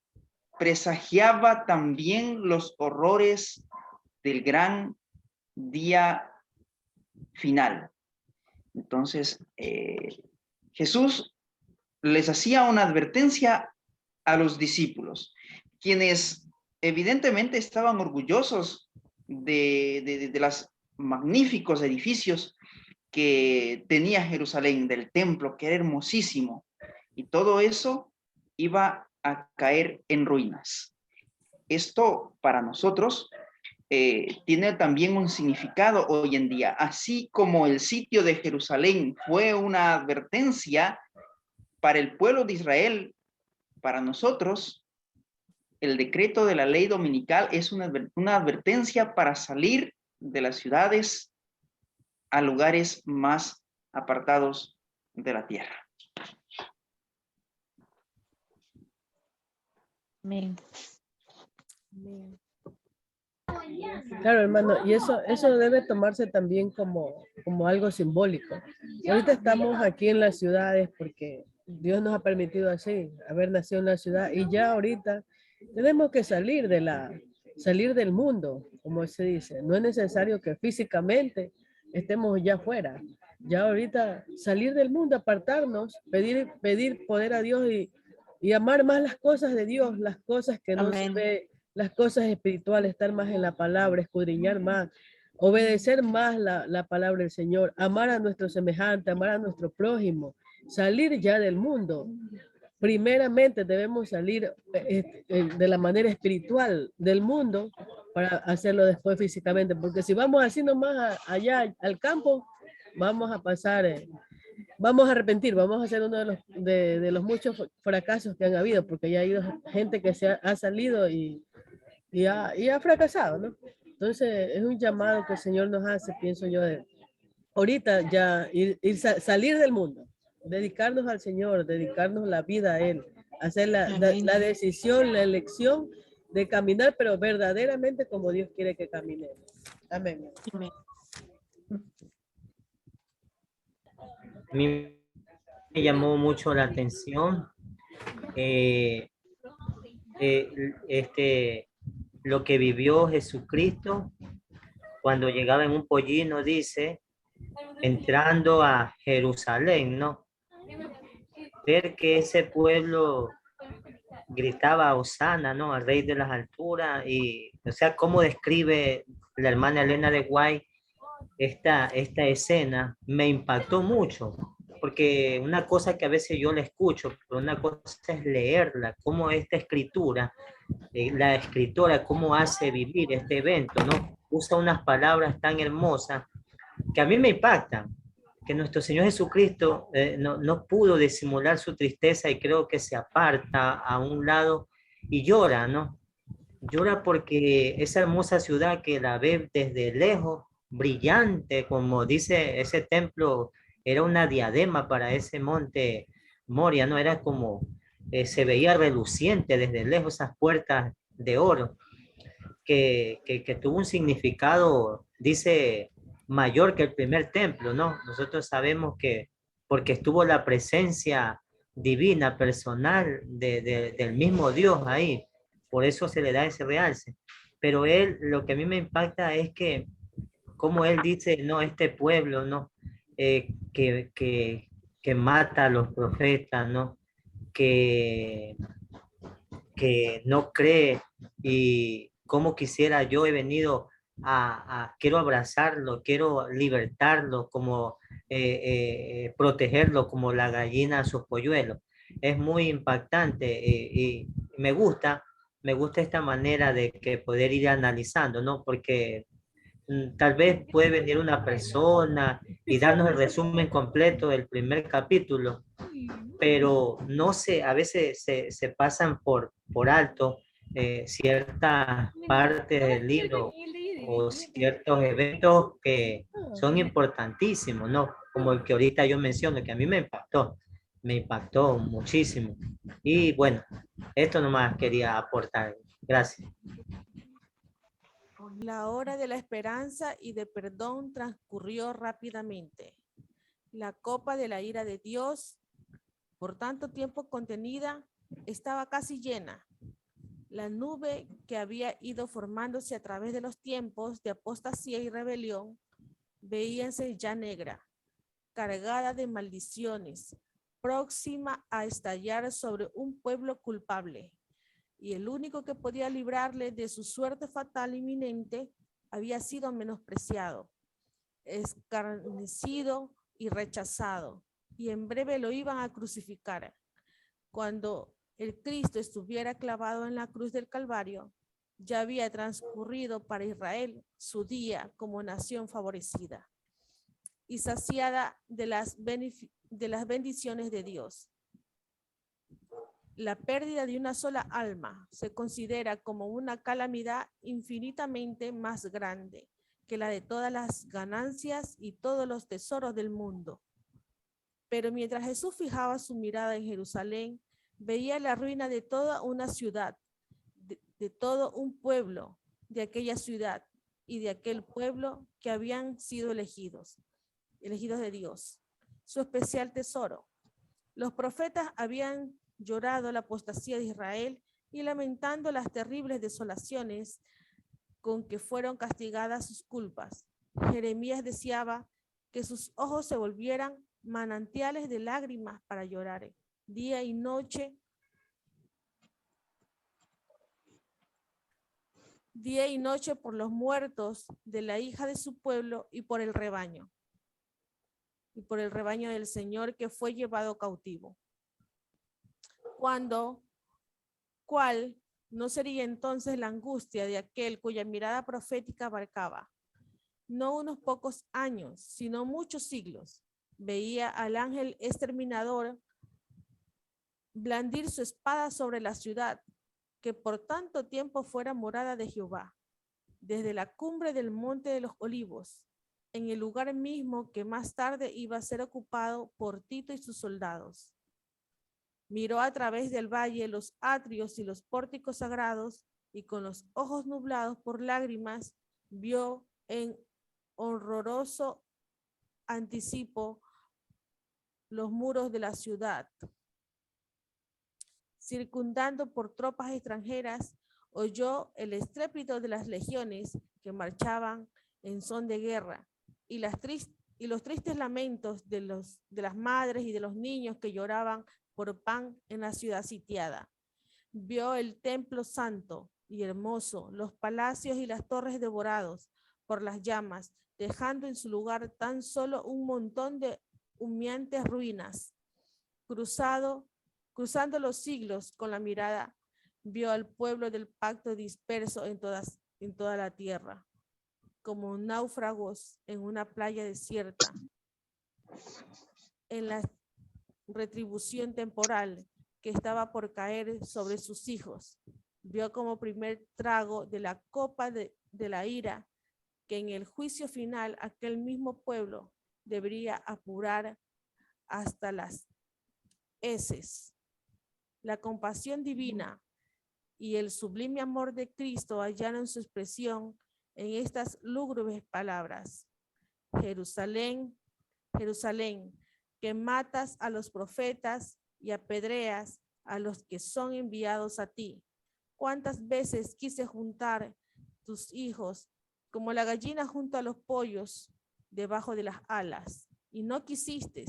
presagiaba también los horrores del gran día final. Entonces, Jesús les hacía una advertencia a los discípulos, quienes evidentemente estaban orgullosos de los magníficos edificios que tenía Jerusalén, del templo, que era hermosísimo, y todo eso iba a caer en ruinas. Esto para nosotros tiene también un significado hoy en día, así como el sitio de Jerusalén fue una advertencia para el pueblo de Israel. Para nosotros, el decreto de la ley dominical es una advertencia para salir de las ciudades a lugares más apartados de la tierra. Amén. Claro, hermano, y eso debe tomarse también como algo simbólico. Ahorita estamos aquí en las ciudades porque Dios nos ha permitido así, haber nacido en la ciudad, y ya ahorita tenemos que salir del mundo, como se dice. No es necesario que físicamente estemos ya afuera. Ya ahorita salir del mundo, apartarnos, pedir poder a Dios y amar más las cosas de Dios, las cosas que no se ve, las cosas espirituales, estar más en la palabra, escudriñar más, obedecer más la palabra del Señor, amar a nuestro semejante, amar a nuestro prójimo, salir ya del mundo. Primeramente debemos salir de la manera espiritual del mundo para hacerlo después físicamente, porque si vamos así nomás allá al campo, vamos a pasar, vamos a arrepentir, vamos a ser uno de los muchos fracasos que han habido, porque ya ha habido gente que ha salido y ha fracasado, ¿no? Entonces es un llamado que el Señor nos hace, pienso yo, ahorita ya salir del mundo, dedicarnos al Señor, dedicarnos la vida a Él, hacer la decisión, la elección de caminar, pero verdaderamente como Dios quiere que caminemos. Amén. Amén. A mí me llamó mucho la atención lo que vivió Jesucristo cuando llegaba en un pollino, dice, entrando a Jerusalén, ¿no? Ver que ese pueblo gritaba Hosana, ¿no? Al Rey de las Alturas, y, o sea, cómo describe la hermana Elena de White esta escena, me impactó mucho, porque una cosa que a veces yo la escucho, pero una cosa es leerla, cómo esta escritura, la escritora, cómo hace vivir este evento, ¿no? Usa unas palabras tan hermosas que a mí me impactan, que nuestro Señor Jesucristo no pudo disimular su tristeza y creo que se aparta a un lado y llora, ¿no? Llora porque esa hermosa ciudad que la ve desde lejos, brillante, como dice ese templo, era una diadema para ese monte Moria, ¿no? Era como, se veía reluciente desde lejos esas puertas de oro, que tuvo un significado, dice, mayor que el primer templo, ¿no? Nosotros sabemos que porque estuvo la presencia divina, personal del mismo Dios ahí, por eso se le da ese realce. Pero él, lo que a mí me impacta es que, como él dice, no, este pueblo, ¿no? Que mata a los profetas, ¿no? Que, que no cree y como quisiera yo he venido quiero abrazarlo, quiero libertarlo, como protegerlo como la gallina a sus polluelos. Es muy impactante y me gusta esta manera de que poder ir analizando, ¿no? Porque tal vez puede venir una persona y darnos el resumen completo del primer capítulo, pero no sé, a veces se pasan por alto ciertas partes del libro o ciertos eventos que son importantísimos, ¿no? Como el que ahorita yo menciono, que a mí me impactó muchísimo. Y bueno, esto nomás quería aportar. Gracias. La hora de la esperanza y de perdón transcurrió rápidamente. La copa de la ira de Dios, por tanto tiempo contenida, estaba casi llena. La nube que había ido formándose a través de los tiempos de apostasía y rebelión, veíase ya negra, cargada de maldiciones, próxima a estallar sobre un pueblo culpable. Y el único que podía librarle de su suerte fatal inminente había sido menospreciado, escarnecido y rechazado, y en breve lo iban a crucificar. Cuando el Cristo estuviera clavado en la cruz del Calvario, ya había transcurrido para Israel su día como nación favorecida y saciada de las bendiciones de Dios. La pérdida de una sola alma se considera como una calamidad infinitamente más grande que la de todas las ganancias y todos los tesoros del mundo. Pero mientras Jesús fijaba su mirada en Jerusalén, veía la ruina de toda una ciudad, de todo un pueblo, de aquella ciudad y de aquel pueblo que habían sido elegidos de Dios, su especial tesoro. Los profetas habían llorado la apostasía de Israel y lamentando las terribles desolaciones con que fueron castigadas sus culpas. Jeremías deseaba que sus ojos se volvieran manantiales de lágrimas para llorar día y noche por los muertos de la hija de su pueblo y por el rebaño del Señor que fue llevado cautivo. ¿Cuál no sería entonces la angustia de aquel cuya mirada profética abarcaba no unos pocos años, sino muchos siglos? Veía al ángel exterminador blandir su espada sobre la ciudad que por tanto tiempo fuera morada de Jehová, desde la cumbre del monte de los olivos, en el lugar mismo que más tarde iba a ser ocupado por Tito y sus soldados. Miró a través del valle los atrios y los pórticos sagrados y con los ojos nublados por lágrimas vio en horroroso anticipo los muros de la ciudad, circundando por tropas extranjeras. Oyó el estrépito de las legiones que marchaban en son de guerra y los tristes lamentos de las madres y de los niños que lloraban por pan en la ciudad sitiada. Vio el templo santo y hermoso, los palacios y las torres devorados por las llamas, dejando en su lugar tan solo un montón de humeantes ruinas. Cruzando los siglos con la mirada, vio al pueblo del pacto disperso en toda la tierra, como náufragos en una playa desierta, en la retribución temporal que estaba por caer sobre sus hijos. Vio como primer trago de la copa de la ira que en el juicio final aquel mismo pueblo debería apurar hasta las heces. La compasión divina y el sublime amor de Cristo hallaron su expresión en estas lúgubres palabras. Jerusalén, Jerusalén, que matas a los profetas y apedreas a los que son enviados a ti. ¿Cuántas veces quise juntar tus hijos como la gallina junto a los pollos debajo de las alas? Y no quisiste.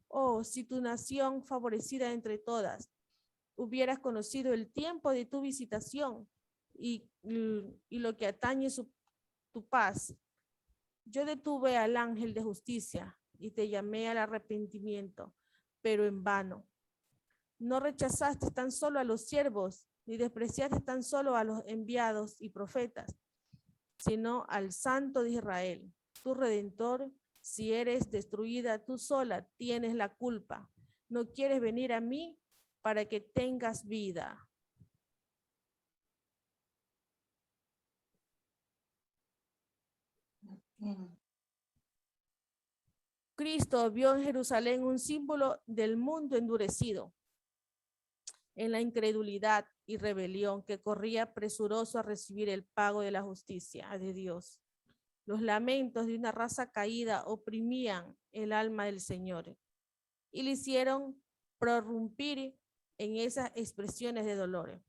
Oh, si tu nación favorecida entre todas hubieras conocido el tiempo de tu visitación y lo que atañe tu paz. Yo detuve al ángel de justicia y te llamé al arrepentimiento, pero en vano. No rechazaste tan solo a los siervos, ni despreciaste tan solo a los enviados y profetas, sino al Santo de Israel, tu Redentor. Si eres destruida, tú sola tienes la culpa. No quieres venir a mí para que tengas vida. Cristo vio en Jerusalén un símbolo del mundo endurecido, en la incredulidad y rebelión que corría presuroso a recibir el pago de la justicia de Dios. Los lamentos de una raza caída oprimían el alma del Señor y le hicieron prorrumpir en esas expresiones de dolor.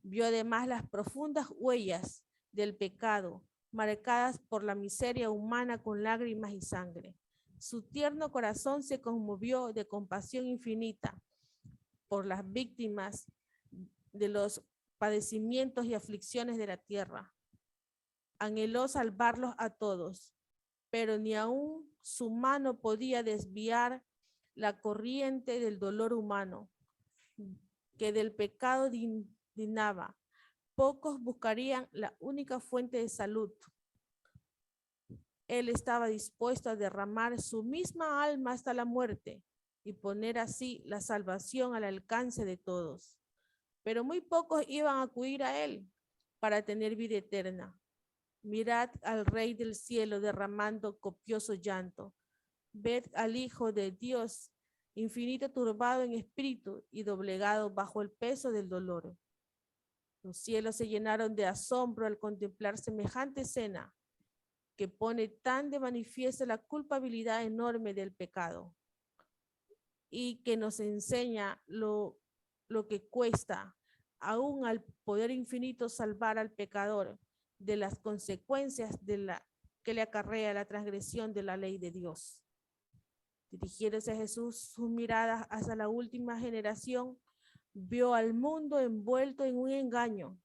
Vio además las profundas huellas del pecado, marcadas por la miseria humana con lágrimas y sangre. Su tierno corazón se conmovió de compasión infinita por las víctimas de los padecimientos y aflicciones de la tierra. Anheló salvarlos a todos, pero ni aún su mano podía desviar la corriente del dolor humano que del pecado dinaba. Pocos buscarían la única fuente de salud. Él estaba dispuesto a derramar su misma alma hasta la muerte y poner así la salvación al alcance de todos. Pero muy pocos iban a acudir a él para tener vida eterna. Mirad al Rey del cielo derramando copioso llanto. Ved al Hijo de Dios infinito turbado en espíritu y doblegado bajo el peso del dolor. Los cielos se llenaron de asombro al contemplar semejante escena que pone tan de manifiesto la culpabilidad enorme del pecado y que nos enseña lo que cuesta aún al poder infinito salvar al pecador de las consecuencias que le acarrea la transgresión de la ley de Dios. Dirigiéndose a Jesús, sus miradas hacia la última generación, vio al mundo envuelto en un engaño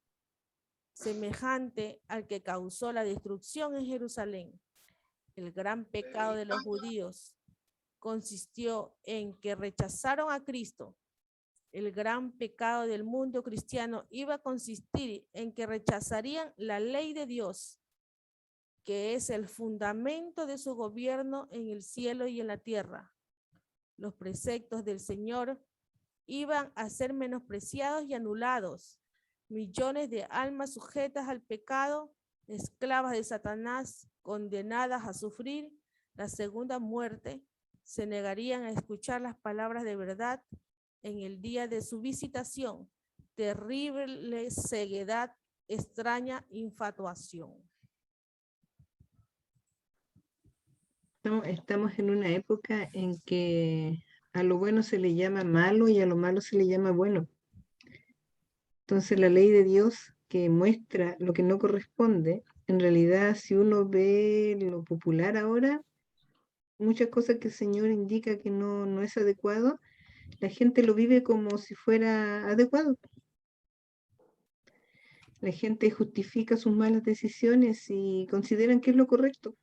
semejante al que causó la destrucción en Jerusalén. El gran pecado de los judíos consistió en que rechazaron a Cristo. El gran pecado del mundo cristiano iba a consistir en que rechazarían la ley de Dios, que es el fundamento de su gobierno en el cielo y en la tierra. Los preceptos del Señor iban a ser menospreciados y anulados. Millones de almas sujetas al pecado, esclavas de Satanás, condenadas a sufrir la segunda muerte, se negarían a escuchar las palabras de verdad en el día de su visitación. Terrible ceguedad extraña infatuación. Estamos en una época en que a lo bueno se le llama malo y a lo malo se le llama bueno. Entonces la ley de Dios que muestra lo que no corresponde, en realidad si uno ve lo popular ahora, muchas cosas que el Señor indica que no es adecuado, la gente lo vive como si fuera adecuado. La gente justifica sus malas decisiones y consideran que es lo correcto.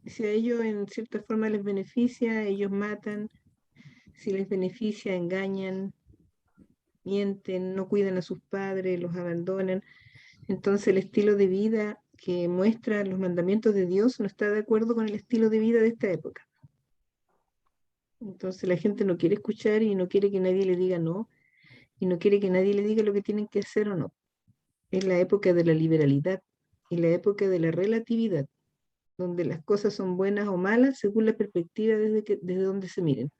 Si a ellos en cierta forma les beneficia, ellos matan. Si les beneficia, engañan, mienten, no cuidan a sus padres, los abandonan. Entonces el estilo de vida que muestra los mandamientos de Dios no está de acuerdo con el estilo de vida de esta época. Entonces la gente no quiere escuchar y no quiere que nadie le diga no, y no quiere que nadie le diga lo que tienen que hacer o no. Es la época de la liberalidad y la época de la relatividad, donde las cosas son buenas o malas según la perspectiva desde donde se miren.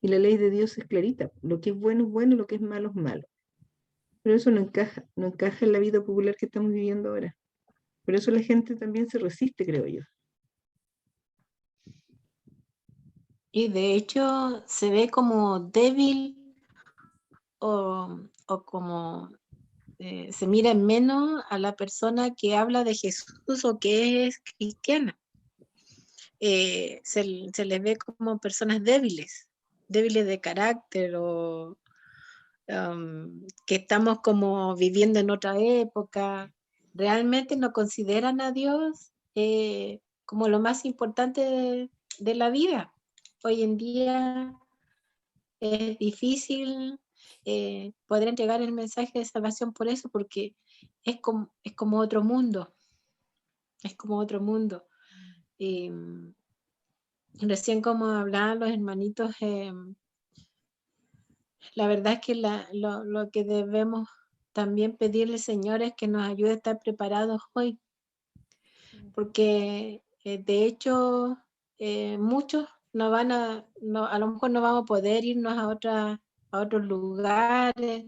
Y la ley de Dios es clarita, lo que es bueno, lo que es malo es malo. Pero eso no encaja en la vida popular que estamos viviendo ahora. Por eso la gente también se resiste, creo yo. Y de hecho se ve como débil o como se mira en menos a la persona que habla de Jesús o que es cristiana. Se les ve como personas débiles de carácter o que estamos como viviendo en otra época. Realmente no consideran a Dios como lo más importante de la vida. Hoy en día es difícil poder entregar el mensaje de salvación por eso, porque es como otro mundo. Es como otro mundo. Recién como hablaban los hermanitos, la verdad es que lo que debemos también pedirle, Señor, es que nos ayude a estar preparados hoy. Porque de hecho muchos a lo mejor no vamos a poder irnos a otros lugares,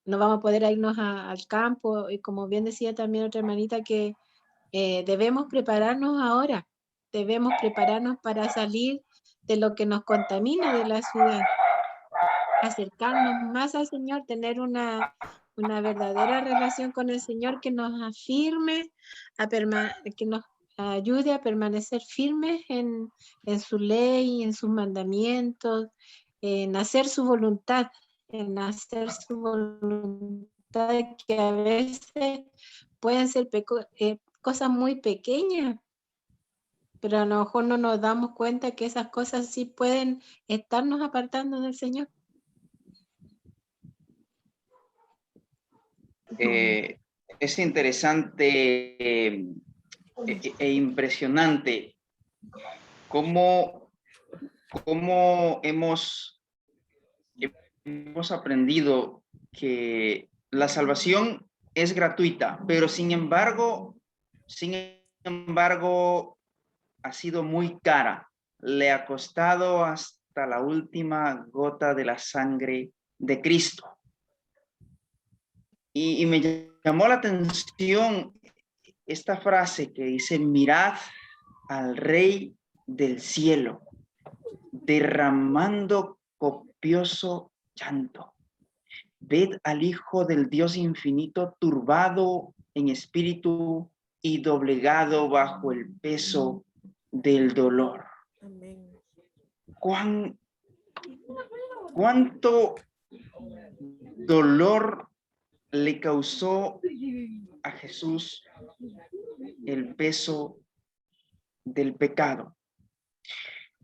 no vamos a poder irnos al campo, y como bien decía también otra hermanita, que debemos prepararnos ahora, debemos prepararnos para salir de lo que nos contamina de la ciudad, acercarnos más al Señor, tener una verdadera relación con el Señor que nos afirme, que nos ayude a permanecer firmes en su ley, en sus mandamientos, en hacer su voluntad, que a veces pueden ser cosas muy pequeñas, pero a lo mejor no nos damos cuenta que esas cosas sí pueden estarnos apartando del Señor. Es interesante e impresionante cómo hemos aprendido que la salvación es gratuita, pero sin embargo ha sido muy cara. Le ha costado hasta la última gota de la sangre de Cristo. Y me llamó la atención esta frase que dice: mirad al Rey del cielo derramando copioso llanto. Ved al Hijo del Dios infinito turbado en espíritu y doblegado bajo el peso del dolor. Amén. ¿Cuánto dolor le causó a Jesús el peso del pecado?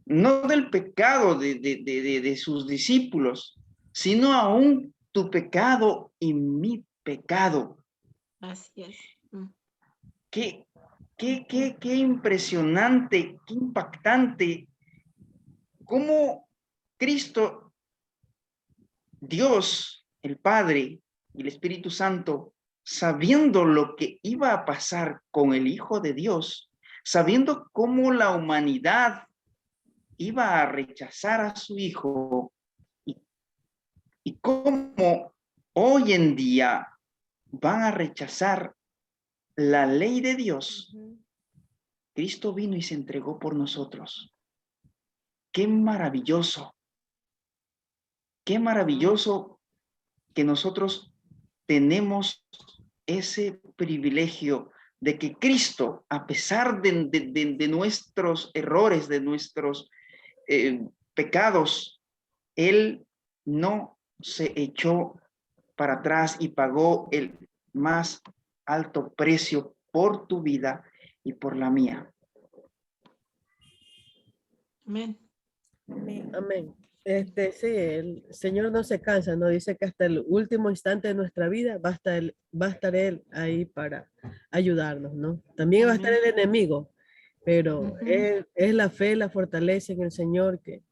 No del pecado de sus discípulos, sino aún tu pecado y mi pecado. Así es. Qué impresionante, qué impactante cómo Cristo, Dios, el Padre y el Espíritu Santo, sabiendo lo que iba a pasar con el Hijo de Dios, sabiendo cómo la humanidad iba a rechazar a su Hijo y cómo hoy en día van a rechazar la ley de Dios. Ujú. Cristo vino y se entregó por nosotros. Qué maravilloso. Qué maravilloso que nosotros tenemos ese privilegio de que Cristo, a pesar de nuestros errores, de nuestros pecados, Él no se echó para atrás y pagó el más alto precio por tu vida y por la mía. Amén. Amén. Amén. Sí, el Señor no se cansa, nos dice que hasta el último instante de nuestra vida va a estar Él ahí para ayudarnos, ¿no? También va a estar Amén. el enemigo, pero Ujú. es la fe, la fortaleza en el Señor que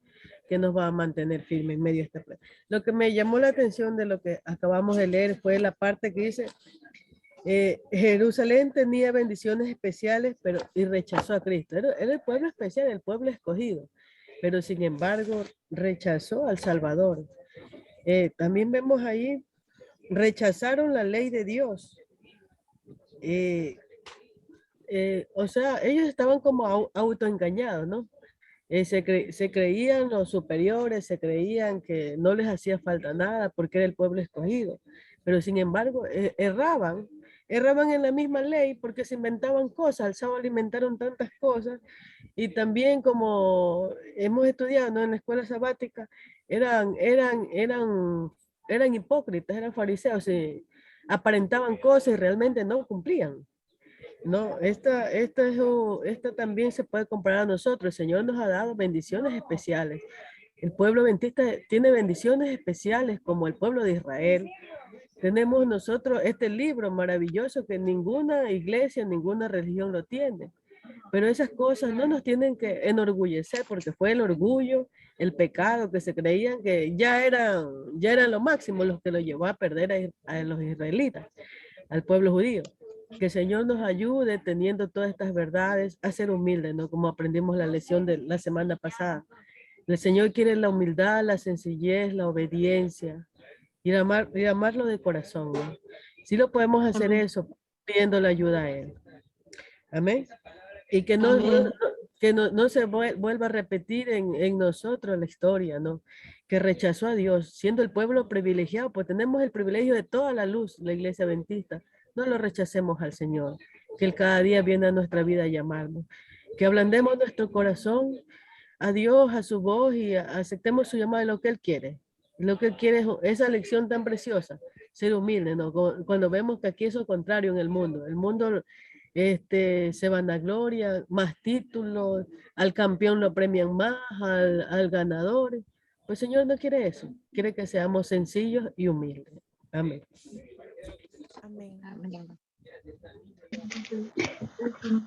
nos va a mantener firmes en medio de esta prueba. Lo que me llamó la atención de lo que acabamos de leer fue la parte que dice, Jerusalén tenía bendiciones especiales, y rechazó a Cristo. Era el pueblo especial, el pueblo escogido, pero sin embargo rechazó al Salvador. También vemos ahí, rechazaron la ley de Dios. O sea, ellos estaban como autoengañados, ¿no? Se creían los superiores, se creían que no les hacía falta nada porque era el pueblo escogido, pero sin embargo erraban en la misma ley porque se inventaban cosas, al sábado alimentaron tantas cosas y también como hemos estudiado, ¿no?, en la escuela sabática, eran hipócritas, eran fariseos, aparentaban cosas y realmente no cumplían. No, esta también se puede comparar a nosotros. El Señor nos ha dado bendiciones especiales. El pueblo adventista tiene bendiciones especiales como el pueblo de Israel. Tenemos nosotros este libro maravilloso que ninguna iglesia, ninguna religión lo tiene. Pero esas cosas no nos tienen que enorgullecer porque fue el orgullo, el pecado que se creían que ya eran lo máximo los que lo llevó a perder a los israelitas, al pueblo judío. Que el Señor nos ayude teniendo todas estas verdades a ser humildes, ¿no? Como aprendimos la lección de la semana pasada. El Señor quiere la humildad, la sencillez, la obediencia y amarlo de corazón, ¿no? Sí lo podemos hacer Amén. eso pidiendo la ayuda a Él. Amén. Y que no se vuelva a repetir en nosotros la historia, ¿no? Que rechazó a Dios, siendo el pueblo privilegiado, pues tenemos el privilegio de toda la luz, la iglesia adventista. No lo rechacemos al Señor, que Él cada día viene a nuestra vida a llamarnos. Que ablandemos nuestro corazón a Dios, a su voz y aceptemos su llamada de lo que Él quiere. Lo que Él quiere es esa lección tan preciosa, ser humilde, ¿no? Cuando vemos que aquí es lo contrario en el mundo. El mundo se vanagloria, más títulos, al campeón lo premian más, al ganador. Pues Señor no quiere eso, quiere que seamos sencillos y humildes. Amén. Amén.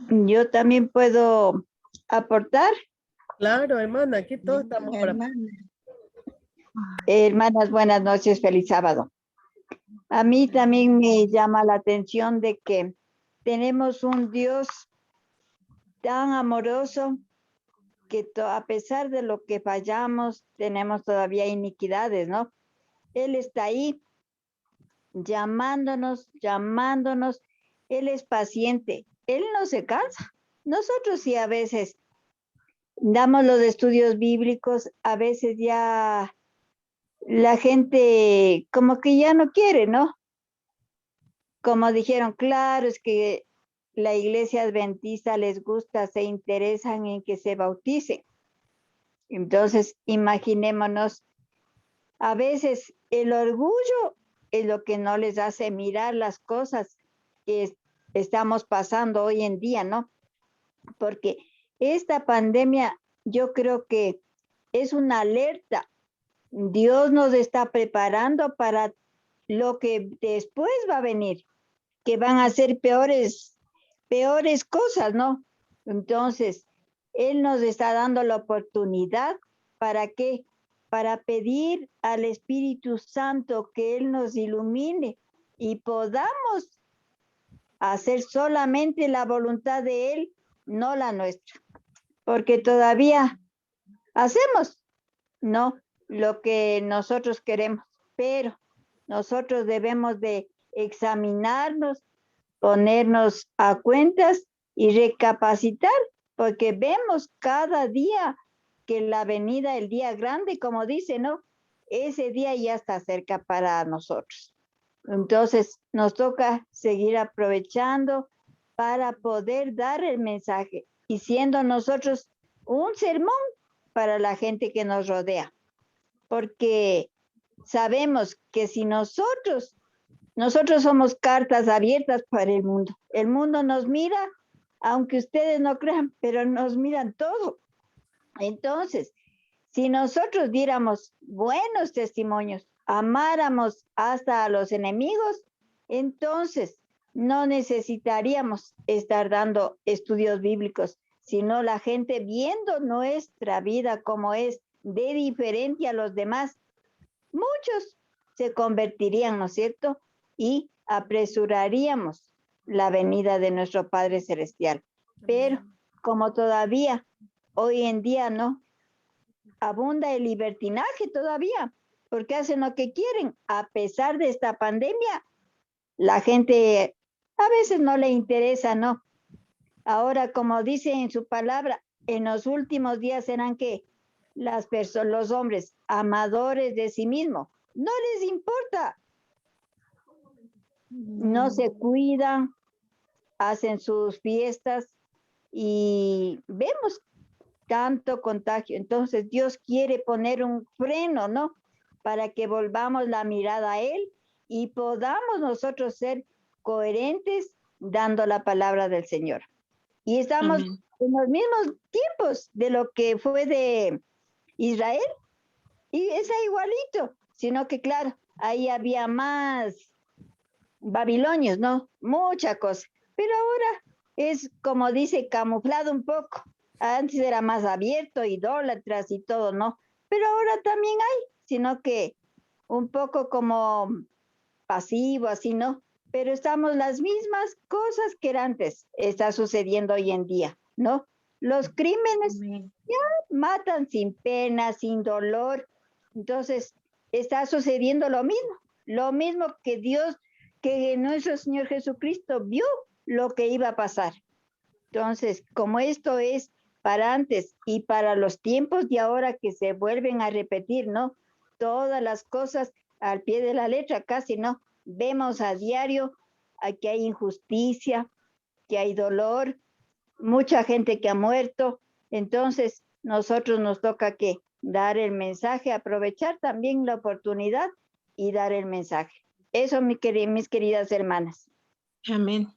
Yo también puedo aportar. Claro, hermana, aquí todos estamos para... Hermanas, buenas noches, feliz sábado. A mí también me llama la atención de que tenemos un Dios tan amoroso que a pesar de lo que fallamos, tenemos todavía iniquidades, ¿no? Él está ahí llamándonos. Él es paciente, Él no se cansa. Nosotros sí a veces damos los estudios bíblicos, a veces ya la gente como que ya no quiere, ¿no? Como dijeron, claro, es que la iglesia adventista les gusta, se interesan en que se bauticen. Entonces, imaginémonos, a veces el orgullo es lo que no les hace mirar las cosas que estamos pasando hoy en día, ¿no? Porque esta pandemia yo creo que es una alerta. Dios nos está preparando para lo que después va a venir, que van a ser peores cosas, ¿no? Entonces, Él nos está dando la oportunidad, ¿para qué? Para pedir al Espíritu Santo que Él nos ilumine y podamos hacer solamente la voluntad de Él, no la nuestra. Porque todavía hacemos, ¿no?, lo que nosotros queremos, pero nosotros debemos de examinarnos, ponernos a cuentas y recapacitar, porque vemos cada día que la venida, el día grande, como dice, ¿no? Ese día ya está cerca para nosotros. Entonces, nos toca seguir aprovechando para poder dar el mensaje y siendo nosotros un sermón para la gente que nos rodea. Porque sabemos que si nosotros somos cartas abiertas para el mundo nos mira, aunque ustedes no crean, pero nos miran todo. Entonces, si nosotros diéramos buenos testimonios, amáramos hasta a los enemigos, entonces no necesitaríamos estar dando estudios bíblicos, sino la gente viendo nuestra vida como es de diferente a los demás. Muchos se convertirían, ¿no es cierto? Y apresuraríamos la venida de nuestro Padre Celestial. Pero como todavía hoy en día no abunda el libertinaje todavía, porque hacen lo que quieren, a pesar de esta pandemia, la gente a veces no le interesa, ¿no? Ahora, como dice en su palabra, en los últimos días serán que los hombres amadores de sí mismos, no les importa, no se cuidan, hacen sus fiestas y vemos tanto contagio. Entonces Dios quiere poner un freno, ¿no? Para que volvamos la mirada a Él y podamos nosotros ser coherentes dando la palabra del Señor. Y estamos Amén. en los mismos tiempos de lo que fue de Israel y es igualito, sino que claro, ahí había más babilonios, ¿no? Mucha cosa. Pero ahora es, como dice, camuflado un poco. Antes era más abierto, idólatras y todo, ¿no? Pero ahora también hay, sino que un poco como pasivo, así, ¿no? Pero estamos las mismas cosas que era antes, está sucediendo hoy en día, ¿no? Los crímenes Amén. matan sin pena, sin dolor. Entonces, está sucediendo lo mismo que Dios, que nuestro Señor Jesucristo vio lo que iba a pasar. Entonces, como esto es para antes y para los tiempos de ahora que se vuelven a repetir, ¿no? Todas las cosas al pie de la letra, casi, ¿no? Vemos a diario que hay injusticia, que hay dolor, mucha gente que ha muerto. Entonces, nosotros nos toca que dar el mensaje, aprovechar también la oportunidad y dar el mensaje. Eso, mis queridas hermanas. Amén.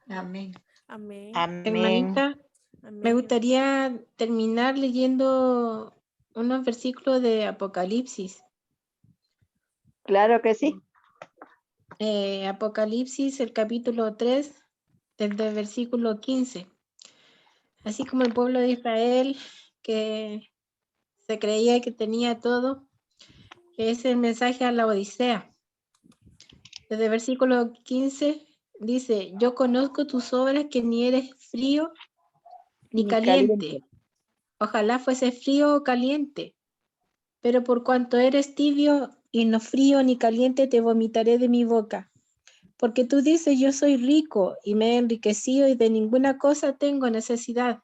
Amén. Amén. Amén. Hermanita, me Amén. gustaría terminar leyendo unos versículos de Apocalipsis. Claro que sí. Apocalipsis, el capítulo 3, desde el versículo 15. Así como el pueblo de Israel, que se creía que tenía todo, es el mensaje a la Odisea. Desde el versículo 15 dice, yo conozco tus obras, que ni eres frío ni caliente. Ojalá fuese frío o caliente, pero por cuanto eres tibio y no frío ni caliente, te vomitaré de mi boca. Porque tú dices, yo soy rico y me he enriquecido y de ninguna cosa tengo necesidad.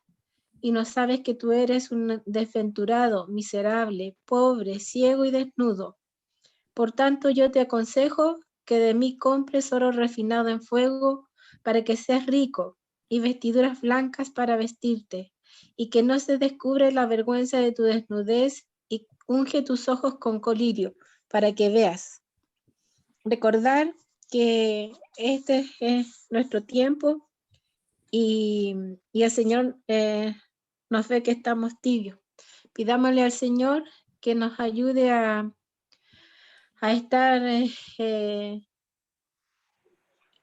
Y no sabes que tú eres un desventurado, miserable, pobre, ciego y desnudo. Por tanto, yo te aconsejo que de mí compres oro refinado en fuego para que seas rico y vestiduras blancas para vestirte, y que no se descubre la vergüenza de tu desnudez, y unge tus ojos con colirio para que veas. Recordar que este es nuestro tiempo y el Señor nos ve que estamos tibios. Pidámosle al Señor que nos ayude a estar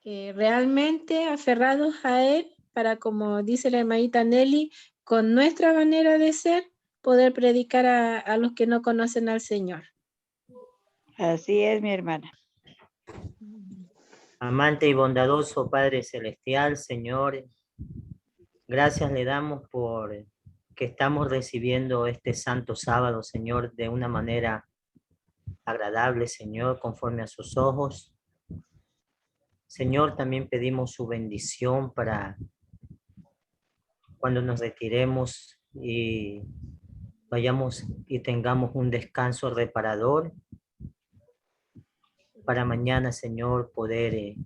realmente aferrados a Él para, como dice la hermanita Nelly, con nuestra manera de ser, poder predicar a los que no conocen al Señor. Así es, mi hermana. Amante y bondadoso Padre Celestial, Señor, gracias le damos por que estamos recibiendo este santo sábado, Señor, de una manera agradable, Señor, conforme a sus ojos. Señor, también pedimos su bendición para cuando nos retiremos y vayamos y tengamos un descanso reparador. Para mañana, Señor, poder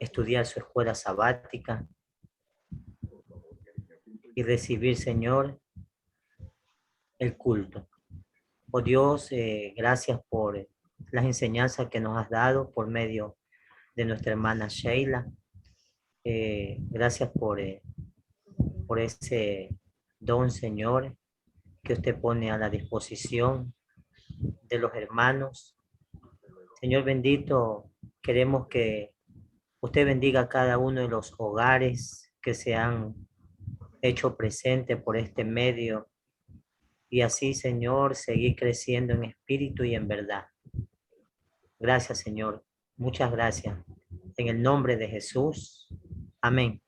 estudiar su escuela sabática y recibir, Señor, el culto. Oh Dios, gracias por las enseñanzas que nos has dado por medio de nuestra hermana Sheila. Gracias por ese don, Señor, que usted pone a la disposición de los hermanos. Señor bendito, queremos que usted bendiga a cada uno de los hogares que se han hecho presente por este medio y así, Señor, seguir creciendo en espíritu y en verdad. Gracias, Señor. Muchas gracias. En el nombre de Jesús. Amén.